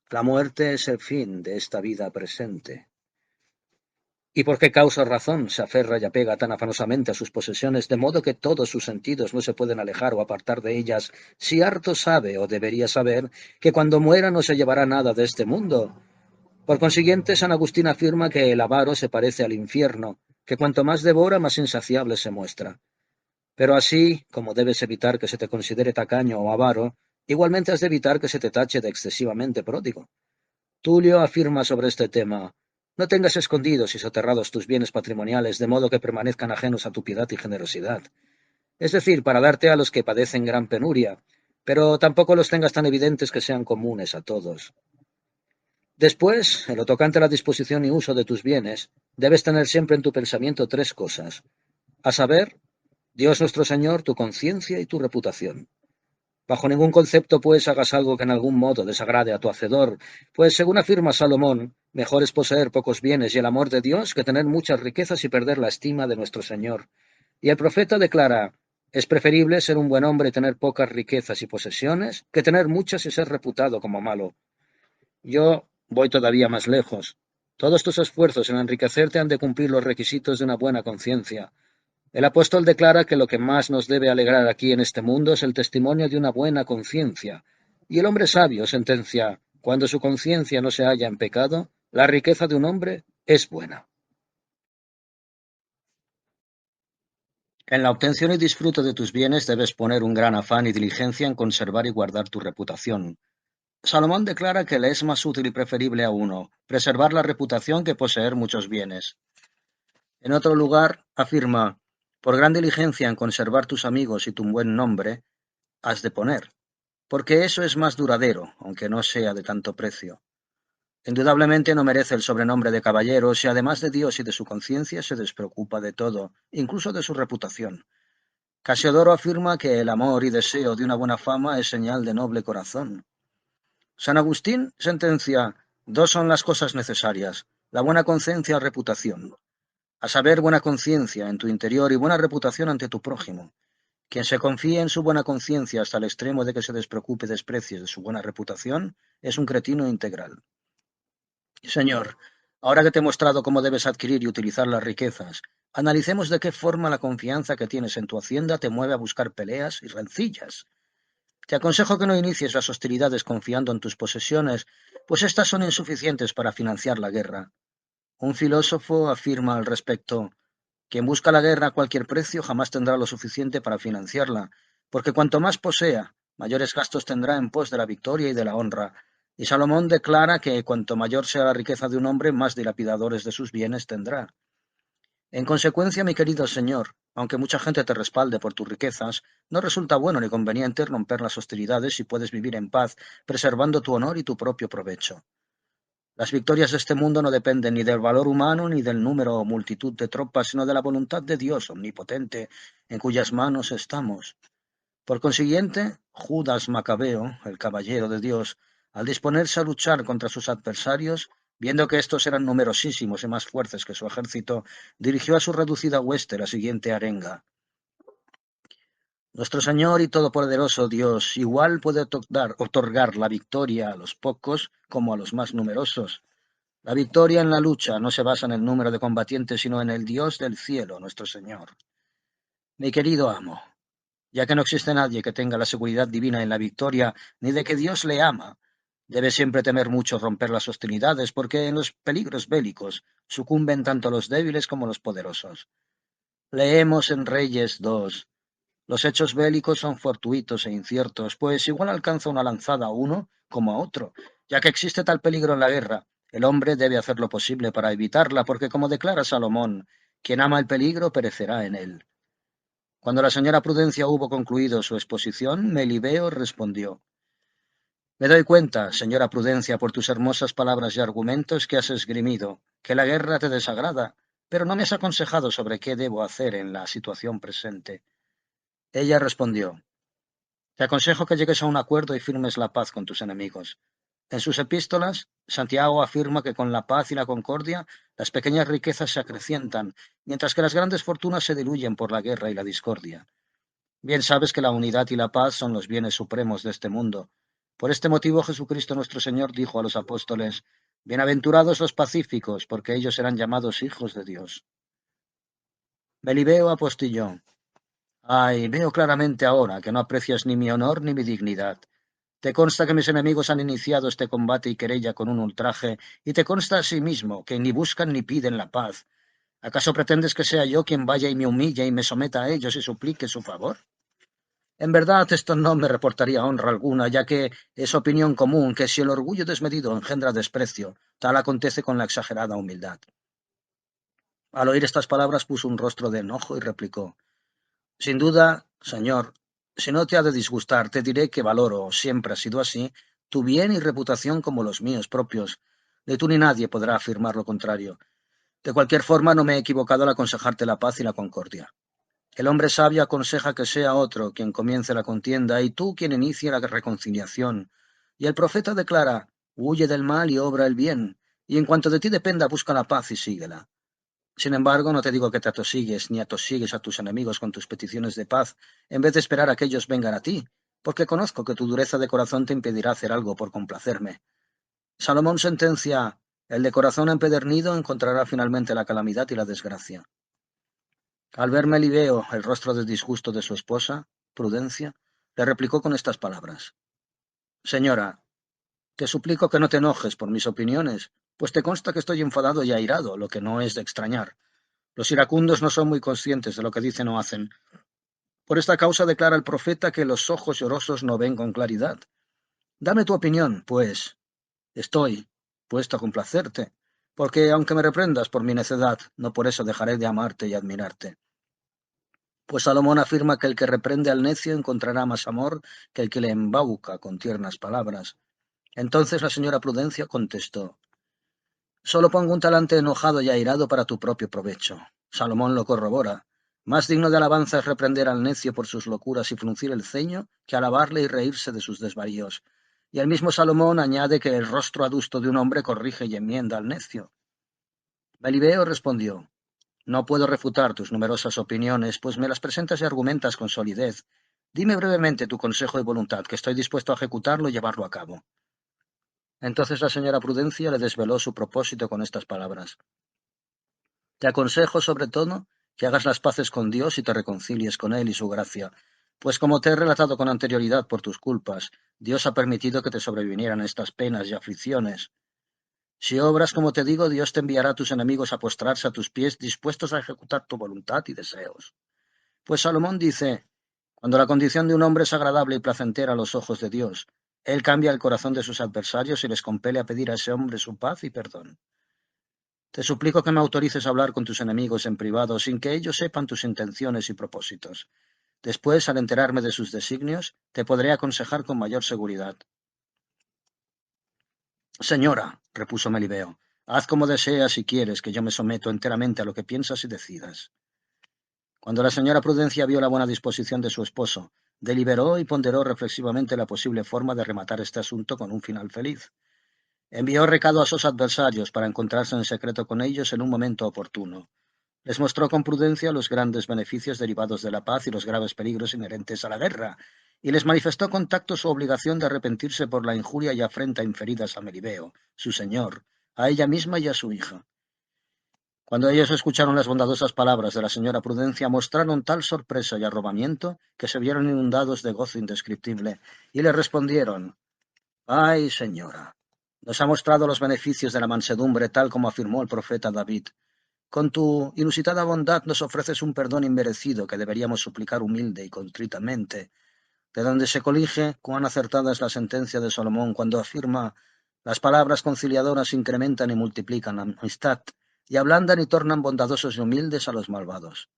La muerte es el fin de esta vida presente. ¿Y por qué causa razón se aferra y apega tan afanosamente a sus posesiones, de modo que todos sus sentidos no se pueden alejar o apartar de ellas, si harto sabe o debería saber que cuando muera no se llevará nada de este mundo? Por consiguiente, San Agustín afirma que el avaro se parece al infierno, que cuanto más devora, más insaciable se muestra. Pero así como debes evitar que se te considere tacaño o avaro, igualmente has de evitar que se te tache de excesivamente pródigo. Tulio afirma sobre este tema: no tengas escondidos y soterrados tus bienes patrimoniales de modo que permanezcan ajenos a tu piedad y generosidad. Es decir, para darte a los que padecen gran penuria, pero tampoco los tengas tan evidentes que sean comunes a todos. Después, en lo tocante a la disposición y uso de tus bienes, debes tener siempre en tu pensamiento tres cosas, a saber, Dios nuestro Señor, tu conciencia y tu reputación. Bajo ningún concepto, pues, hagas algo que en algún modo desagrade a tu Hacedor, pues, según afirma Salomón, mejor es poseer pocos bienes y el amor de Dios que tener muchas riquezas y perder la estima de nuestro Señor. Y el profeta declara: es preferible ser un buen hombre y tener pocas riquezas y posesiones que tener muchas y ser reputado como malo. Yo voy todavía más lejos. Todos tus esfuerzos en enriquecerte han de cumplir los requisitos de una buena conciencia. El apóstol declara que lo que más nos debe alegrar aquí en este mundo es el testimonio de una buena conciencia. Y el hombre sabio sentencia: cuando su conciencia no se halla en pecado, la riqueza de un hombre es buena. En la obtención y disfrute de tus bienes debes poner un gran afán y diligencia en conservar y guardar tu reputación. Salomón declara que le es más útil y preferible a uno preservar la reputación que poseer muchos bienes. En otro lugar afirma: por gran diligencia en conservar tus amigos y tu buen nombre has de poner, porque eso es más duradero, aunque no sea de tanto precio. Indudablemente no merece el sobrenombre de caballero si además de Dios y de su conciencia se despreocupa de todo, incluso de su reputación. Casiodoro afirma que el amor y deseo de una buena fama es señal de noble corazón. San Agustín sentencia: dos son las cosas necesarias, la buena conciencia y reputación. A saber, buena conciencia en tu interior y buena reputación ante tu prójimo. Quien se confíe en su buena conciencia hasta el extremo de que se despreocupe y desprecie de su buena reputación es un cretino integral. Señor, ahora que te he mostrado cómo debes adquirir y utilizar las riquezas, analicemos de qué forma la confianza que tienes en tu hacienda te mueve a buscar peleas y rencillas. Te aconsejo que no inicies las hostilidades confiando en tus posesiones, pues éstas son insuficientes para financiar la guerra. Un filósofo afirma al respecto: quien busca la guerra a cualquier precio jamás tendrá lo suficiente para financiarla, porque cuanto más posea, mayores gastos tendrá en pos de la victoria y de la honra. Y Salomón declara que cuanto mayor sea la riqueza de un hombre, más dilapidadores de sus bienes tendrá. En consecuencia, mi querido señor, aunque mucha gente te respalde por tus riquezas, no resulta bueno ni conveniente romper las hostilidades si puedes vivir en paz, preservando tu honor y tu propio provecho. Las victorias de este mundo no dependen ni del valor humano ni del número o multitud de tropas, sino de la voluntad de Dios omnipotente, en cuyas manos estamos. Por consiguiente, Judas Macabeo, el caballero de Dios, al disponerse a luchar contra sus adversarios, viendo que estos eran numerosísimos y más fuertes que su ejército, dirigió a su reducida hueste la siguiente arenga: nuestro Señor y Todopoderoso Dios igual puede otorgar la victoria a los pocos como a los más numerosos. La victoria en la lucha no se basa en el número de combatientes, sino en el Dios del cielo, nuestro Señor. Mi querido amo, ya que no existe nadie que tenga la seguridad divina en la victoria, ni de que Dios le ama, debe siempre temer mucho romper las hostilidades, porque en los peligros bélicos sucumben tanto los débiles como los poderosos. Leemos en Reyes 2: los hechos bélicos son fortuitos e inciertos, pues igual alcanza una lanzada a uno como a otro. Ya que existe tal peligro en la guerra, el hombre debe hacer lo posible para evitarla, porque como declara Salomón, quien ama el peligro perecerá en él. Cuando la señora Prudencia hubo concluido su exposición, Melibeo respondió: me doy cuenta, señora Prudencia, por tus hermosas palabras y argumentos que has esgrimido, que la guerra te desagrada, pero no me has aconsejado sobre qué debo hacer en la situación presente. Ella respondió: te aconsejo que llegues a un acuerdo y firmes la paz con tus enemigos. En sus epístolas, Santiago afirma que con la paz y la concordia las pequeñas riquezas se acrecientan, mientras que las grandes fortunas se diluyen por la guerra y la discordia. Bien sabes que la unidad y la paz son los bienes supremos de este mundo. Por este motivo Jesucristo nuestro Señor dijo a los apóstoles: bienaventurados los pacíficos, porque ellos serán llamados hijos de Dios. Melibeo apostilló: ay, veo claramente ahora que no aprecias ni mi honor ni mi dignidad. Te consta que mis enemigos han iniciado este combate y querella con un ultraje, y te consta asimismo que ni buscan ni piden la paz. ¿Acaso pretendes que sea yo quien vaya y me humille y me someta a ellos y suplique su favor? En verdad, esto no me reportaría honra alguna, ya que es opinión común que si el orgullo desmedido engendra desprecio, tal acontece con la exagerada humildad. Al oír estas palabras puso un rostro de enojo y replicó: Sin duda, señor, si no te ha de disgustar, te diré que valoro, siempre ha sido así, tu bien y reputación como los míos propios. De tú ni nadie podrá afirmar lo contrario. De cualquier forma, no me he equivocado al aconsejarte la paz y la concordia. El hombre sabio aconseja que sea otro quien comience la contienda y tú quien inicie la reconciliación. Y el profeta declara: huye del mal y obra el bien, y en cuanto de ti dependa, busca la paz y síguela. Sin embargo, no te digo que te atosigues ni atosigues a tus enemigos con tus peticiones de paz, en vez de esperar a que ellos vengan a ti, porque conozco que tu dureza de corazón te impedirá hacer algo por complacerme. Salomón sentencia: el de corazón empedernido encontrará finalmente la calamidad y la desgracia. Al ver Melibeo el rostro de disgusto de su esposa, Prudencia, le replicó con estas palabras: Señora, te suplico que no te enojes por mis opiniones, pues te consta que estoy enfadado y airado, lo que no es de extrañar. Los iracundos no son muy conscientes de lo que dicen o hacen. Por esta causa declara el profeta que los ojos llorosos no ven con claridad. Dame tu opinión, pues. Estoy puesto a complacerte, porque aunque me reprendas por mi necedad, no por eso dejaré de amarte y admirarte. Pues Salomón afirma que el que reprende al necio encontrará más amor que el que le embauca con tiernas palabras. Entonces la señora Prudencia contestó: Solo pongo un talante enojado y airado para tu propio provecho. Salomón lo corrobora. Más digno de alabanza es reprender al necio por sus locuras y fruncir el ceño que alabarle y reírse de sus desvaríos. Y el mismo Salomón añade que el rostro adusto de un hombre corrige y enmienda al necio. Melibeo respondió: No puedo refutar tus numerosas opiniones, pues me las presentas y argumentas con solidez. Dime brevemente tu consejo y voluntad, que estoy dispuesto a ejecutarlo y llevarlo a cabo. Entonces la señora Prudencia le desveló su propósito con estas palabras: Te aconsejo, sobre todo, que hagas las paces con Dios y te reconcilies con Él y su gracia, pues como te he relatado con anterioridad por tus culpas, Dios ha permitido que te sobrevinieran estas penas y aflicciones. Si obras como te digo, Dios te enviará a tus enemigos a postrarse a tus pies, dispuestos a ejecutar tu voluntad y deseos. Pues Salomón dice: Cuando la condición de un hombre es agradable y placentera a los ojos de Dios, Él cambia el corazón de sus adversarios y les compele a pedir a ese hombre su paz y perdón. Te suplico que me autorices a hablar con tus enemigos en privado sin que ellos sepan tus intenciones y propósitos. Después, al enterarme de sus designios, te podré aconsejar con mayor seguridad. Señora, repuso Melibeo, haz como deseas y quieres, que yo me someto enteramente a lo que piensas y decidas. Cuando la señora Prudencia vio la buena disposición de su esposo, deliberó y ponderó reflexivamente la posible forma de rematar este asunto con un final feliz. Envió recado a sus adversarios para encontrarse en secreto con ellos en un momento oportuno. Les mostró con prudencia los grandes beneficios derivados de la paz y los graves peligros inherentes a la guerra, y les manifestó con tacto su obligación de arrepentirse por la injuria y afrenta inferidas a Melibeo, su señor, a ella misma y a su hija. Cuando ellos escucharon las bondadosas palabras de la señora Prudencia, mostraron tal sorpresa y arrobamiento que se vieron inundados de gozo indescriptible, y le respondieron: Ay, señora, nos ha mostrado los beneficios de la mansedumbre tal como afirmó el profeta David. Con tu inusitada bondad nos ofreces un perdón inmerecido que deberíamos suplicar humilde y contritamente, de donde se colige cuán acertada es la sentencia de Salomón cuando afirma: las palabras conciliadoras incrementan y multiplican la amistad, y ablandan y tornan bondadosos y humildes a los malvados.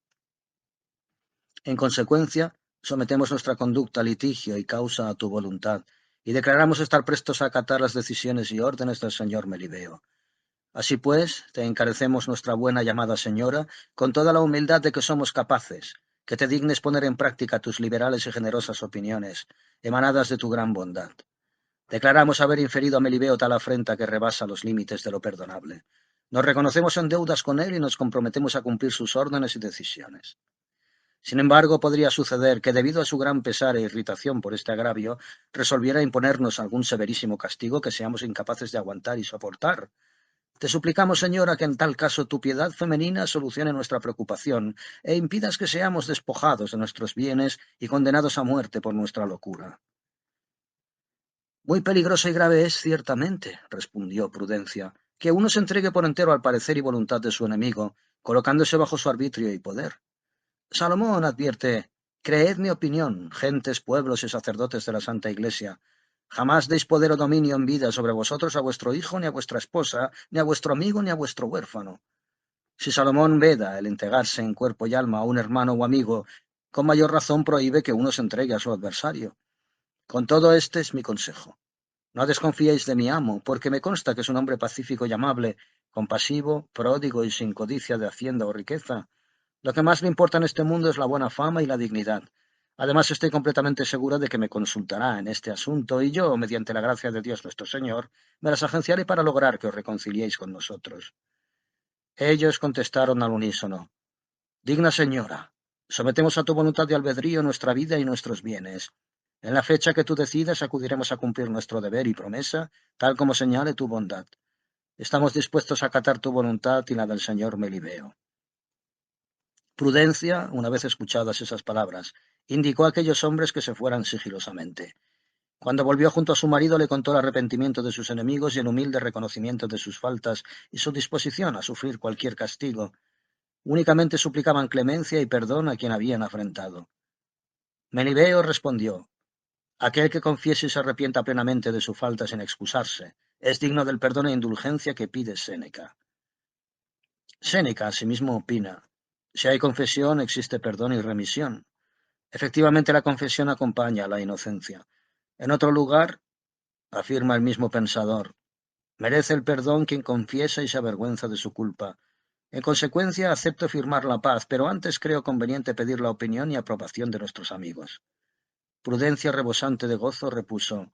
En consecuencia, sometemos nuestra conducta a litigio y causa a tu voluntad, y declaramos estar prestos a acatar las decisiones y órdenes del señor Melibeo. Así pues, te encarecemos nuestra buena llamada señora, con toda la humildad de que somos capaces, que te dignes poner en práctica tus liberales y generosas opiniones, emanadas de tu gran bondad. Declaramos haber inferido a Melibeo tal afrenta que rebasa los límites de lo perdonable. Nos reconocemos en deudas con él y nos comprometemos a cumplir sus órdenes y decisiones. Sin embargo, podría suceder que, debido a su gran pesar e irritación por este agravio, resolviera imponernos algún severísimo castigo que seamos incapaces de aguantar y soportar. Te suplicamos, señora, que en tal caso tu piedad femenina solucione nuestra preocupación e impidas que seamos despojados de nuestros bienes y condenados a muerte por nuestra locura. Muy peligrosa y grave es, ciertamente, respondió Prudencia, que uno se entregue por entero al parecer y voluntad de su enemigo, colocándose bajo su arbitrio y poder. Salomón advierte: creed mi opinión, gentes, pueblos y sacerdotes de la Santa Iglesia. Jamás deis poder o dominio en vida sobre vosotros a vuestro hijo, ni a vuestra esposa, ni a vuestro amigo, ni a vuestro huérfano. Si Salomón veda el entregarse en cuerpo y alma a un hermano o amigo, con mayor razón prohíbe que uno se entregue a su adversario. Con todo, este es mi consejo. No desconfiéis de mi amo, porque me consta que es un hombre pacífico y amable, compasivo, pródigo y sin codicia de hacienda o riqueza. Lo que más le importa en este mundo es la buena fama y la dignidad. Además, estoy completamente segura de que me consultará en este asunto y yo, mediante la gracia de Dios nuestro Señor, me las agenciaré para lograr que os reconciliéis con nosotros. Ellos contestaron al unísono: digna señora, sometemos a tu voluntad de albedrío nuestra vida y nuestros bienes. En la fecha que tú decidas acudiremos a cumplir nuestro deber y promesa, tal como señale tu bondad. Estamos dispuestos a acatar tu voluntad y la del señor Melibeo. Prudencia, una vez escuchadas esas palabras, indicó a aquellos hombres que se fueran sigilosamente. Cuando volvió junto a su marido, le contó el arrepentimiento de sus enemigos y el humilde reconocimiento de sus faltas y su disposición a sufrir cualquier castigo. Únicamente suplicaban clemencia y perdón a quien habían afrentado. Melibeo respondió: aquel que confiese y se arrepienta plenamente de su falta sin excusarse, es digno del perdón e indulgencia que pide Séneca. Séneca asimismo opina: si hay confesión, existe perdón y remisión. Efectivamente, la confesión acompaña a la inocencia. En otro lugar, afirma el mismo pensador: merece el perdón quien confiesa y se avergüenza de su culpa. En consecuencia, acepto firmar la paz, pero antes creo conveniente pedir la opinión y aprobación de nuestros amigos. Prudencia, rebosante de gozo, repuso: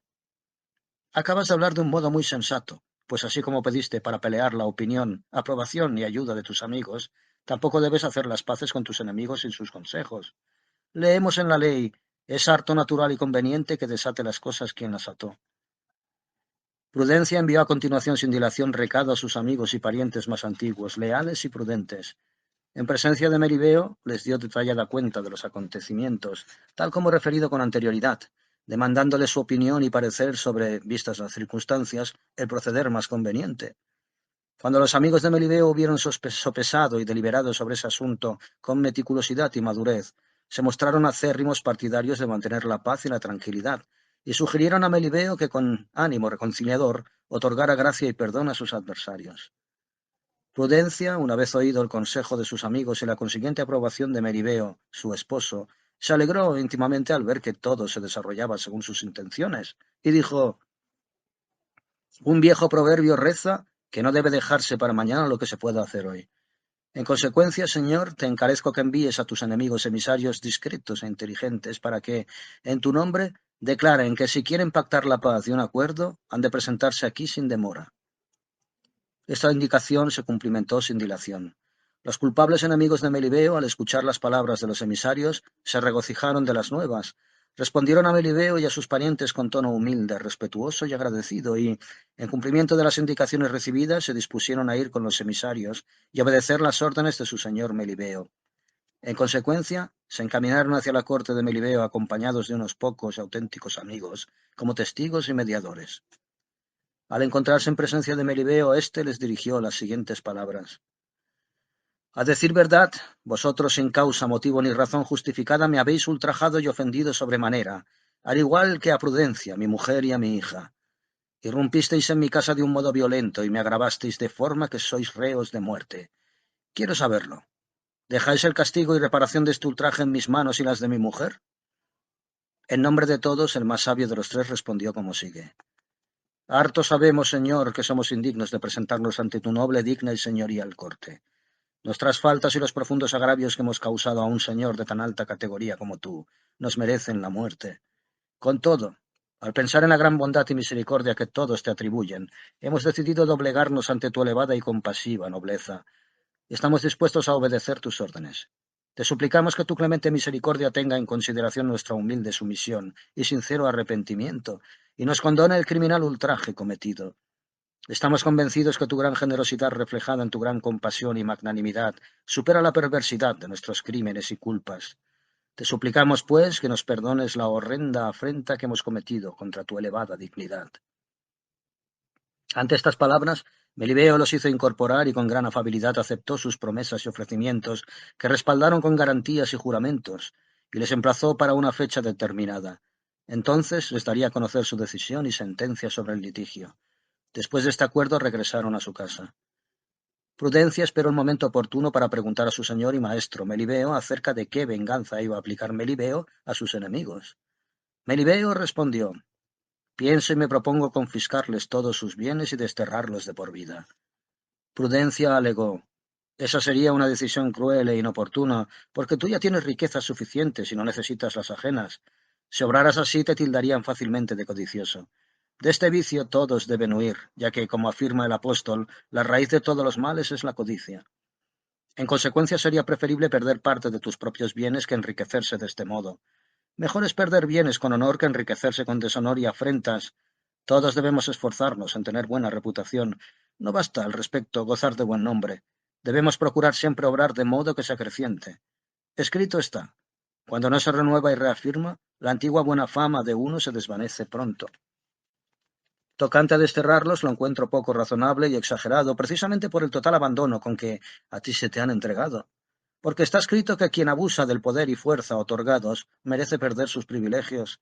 acabas de hablar de un modo muy sensato, pues así como pediste para pelear la opinión, aprobación y ayuda de tus amigos, tampoco debes hacer las paces con tus enemigos sin sus consejos. Leemos en la ley: es harto natural y conveniente que desate las cosas quien las ató. Prudencia envió a continuación sin dilación recado a sus amigos y parientes más antiguos, leales y prudentes. En presencia de Melibeo, les dio detallada cuenta de los acontecimientos, tal como referido con anterioridad, demandándole su opinión y parecer sobre, vistas las circunstancias, el proceder más conveniente. Cuando los amigos de Melibeo hubieron sopesado y deliberado sobre ese asunto con meticulosidad y madurez, se mostraron acérrimos partidarios de mantener la paz y la tranquilidad, y sugirieron a Melibeo que con ánimo reconciliador otorgara gracia y perdón a sus adversarios. Prudencia, una vez oído el consejo de sus amigos y la consiguiente aprobación de Melibeo, su esposo, se alegró íntimamente al ver que todo se desarrollaba según sus intenciones, y dijo: un viejo proverbio reza que no debe dejarse para mañana lo que se pueda hacer hoy. En consecuencia, Señor, te encarezco que envíes a tus enemigos emisarios discretos e inteligentes para que, en tu nombre, declaren que si quieren pactar la paz y un acuerdo, han de presentarse aquí sin demora. Esta indicación se cumplimentó sin dilación. Los culpables enemigos de Melibeo, al escuchar las palabras de los emisarios, se regocijaron de las nuevas. Respondieron a Melibeo y a sus parientes con tono humilde, respetuoso y agradecido, y, en cumplimiento de las indicaciones recibidas, se dispusieron a ir con los emisarios y obedecer las órdenes de su señor Melibeo. En consecuencia, se encaminaron hacia la corte de Melibeo acompañados de unos pocos y auténticos amigos, como testigos y mediadores. Al encontrarse en presencia de Melibeo, éste les dirigió las siguientes palabras: a decir verdad, vosotros sin causa, motivo ni razón justificada me habéis ultrajado y ofendido sobremanera, al igual que a Prudencia, mi mujer y a mi hija. Irrumpisteis en mi casa de un modo violento y me agravasteis de forma que sois reos de muerte. Quiero saberlo. ¿Dejáis el castigo y reparación de este ultraje en mis manos y las de mi mujer? En nombre de todos, el más sabio de los tres respondió como sigue: harto sabemos, Señor, que somos indignos de presentarnos ante tu noble, digna y señorial corte. Nuestras faltas y los profundos agravios que hemos causado a un señor de tan alta categoría como tú nos merecen la muerte. Con todo, al pensar en la gran bondad y misericordia que todos te atribuyen, hemos decidido doblegarnos ante tu elevada y compasiva nobleza. Estamos dispuestos a obedecer tus órdenes. Te suplicamos que tu clemente misericordia tenga en consideración nuestra humilde sumisión y sincero arrepentimiento, y nos condone el criminal ultraje cometido. Estamos convencidos que tu gran generosidad reflejada en tu gran compasión y magnanimidad supera la perversidad de nuestros crímenes y culpas. Te suplicamos, pues, que nos perdones la horrenda afrenta que hemos cometido contra tu elevada dignidad. Ante estas palabras, Melibeo los hizo incorporar y con gran afabilidad aceptó sus promesas y ofrecimientos, que respaldaron con garantías y juramentos, y les emplazó para una fecha determinada. Entonces les daría a conocer su decisión y sentencia sobre el litigio. Después de este acuerdo regresaron a su casa. Prudencia esperó el momento oportuno para preguntar a su señor y maestro Melibeo acerca de qué venganza iba a aplicar Melibeo a sus enemigos. Melibeo respondió: pienso y me propongo confiscarles todos sus bienes y desterrarlos de por vida. Prudencia alegó: esa sería una decisión cruel e inoportuna, porque tú ya tienes riquezas suficientes y no necesitas las ajenas. Si obraras así te tildarían fácilmente de codicioso. De este vicio todos deben huir, ya que, como afirma el apóstol, la raíz de todos los males es la codicia. En consecuencia, sería preferible perder parte de tus propios bienes que enriquecerse de este modo. Mejor es perder bienes con honor que enriquecerse con deshonor y afrentas. Todos debemos esforzarnos en tener buena reputación. No basta, al respecto, gozar de buen nombre. Debemos procurar siempre obrar de modo que se acreciente. Escrito está: cuando no se renueva y reafirma, la antigua buena fama de uno se desvanece pronto. Tocante a desterrarlos, lo encuentro poco razonable y exagerado, precisamente por el total abandono con que a ti se te han entregado. Porque está escrito que quien abusa del poder y fuerza otorgados merece perder sus privilegios.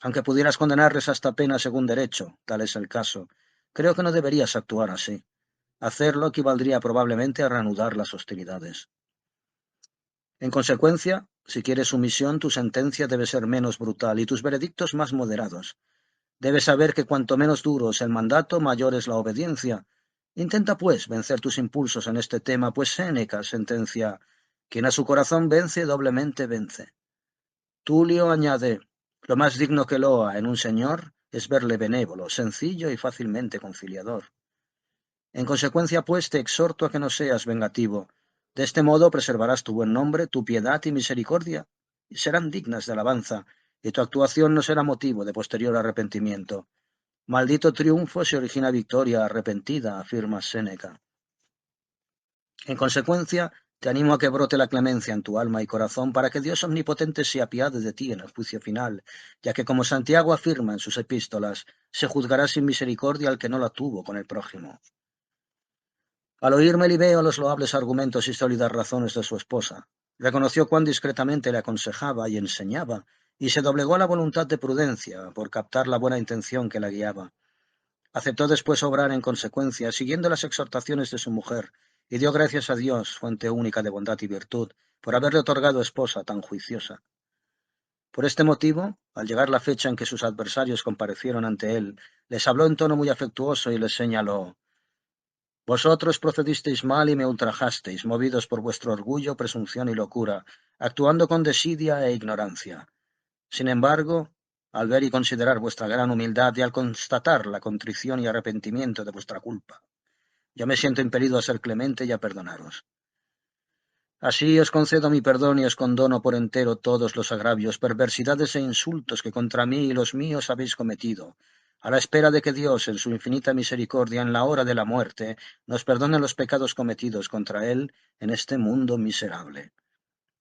Aunque pudieras condenarles hasta pena según derecho, tal es el caso, creo que no deberías actuar así. Hacerlo equivaldría probablemente a reanudar las hostilidades. En consecuencia, si quieres sumisión, tu sentencia debe ser menos brutal y tus veredictos más moderados. Debes saber que cuanto menos duro es el mandato, mayor es la obediencia. Intenta, pues, vencer tus impulsos en este tema, pues Séneca sentencia: quien a su corazón vence, doblemente vence. Tulio añade: lo más digno que loa en un señor es verle benévolo, sencillo y fácilmente conciliador. En consecuencia, pues, te exhorto a que no seas vengativo. De este modo preservarás tu buen nombre, tu piedad y misericordia, y serán dignas de alabanza, y tu actuación no será motivo de posterior arrepentimiento. Maldito triunfo si origina victoria arrepentida, afirma Séneca. En consecuencia, te animo a que brote la clemencia en tu alma y corazón para que Dios omnipotente se apiade de ti en el juicio final, ya que, como Santiago afirma en sus epístolas, se juzgará sin misericordia al que no la tuvo con el prójimo. Al oír Melibeo los loables argumentos y sólidas razones de su esposa, reconoció cuán discretamente le aconsejaba y enseñaba, y se doblegó a la voluntad de Prudencia por captar la buena intención que la guiaba. Aceptó después obrar en consecuencia, siguiendo las exhortaciones de su mujer, y dio gracias a Dios, fuente única de bondad y virtud, por haberle otorgado esposa tan juiciosa. Por este motivo, al llegar la fecha en que sus adversarios comparecieron ante él, les habló en tono muy afectuoso y les señaló: vosotros procedisteis mal y me ultrajasteis, movidos por vuestro orgullo, presunción y locura, actuando con desidia e ignorancia. Sin embargo, al ver y considerar vuestra gran humildad y al constatar la contrición y arrepentimiento de vuestra culpa, yo me siento impelido a ser clemente y a perdonaros. Así os concedo mi perdón y os condono por entero todos los agravios, perversidades e insultos que contra mí y los míos habéis cometido, a la espera de que Dios, en su infinita misericordia, en la hora de la muerte, nos perdone los pecados cometidos contra Él en este mundo miserable.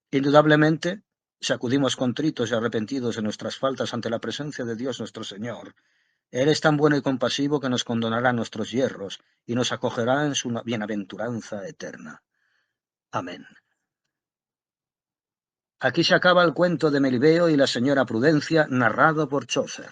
Indudablemente, si acudimos contritos y arrepentidos de nuestras faltas ante la presencia de Dios nuestro Señor, Él es tan bueno y compasivo que nos condonará nuestros yerros y nos acogerá en su bienaventuranza eterna. Amén. Aquí se acaba el cuento de Melibeo y la señora Prudencia, narrado por Chaucer.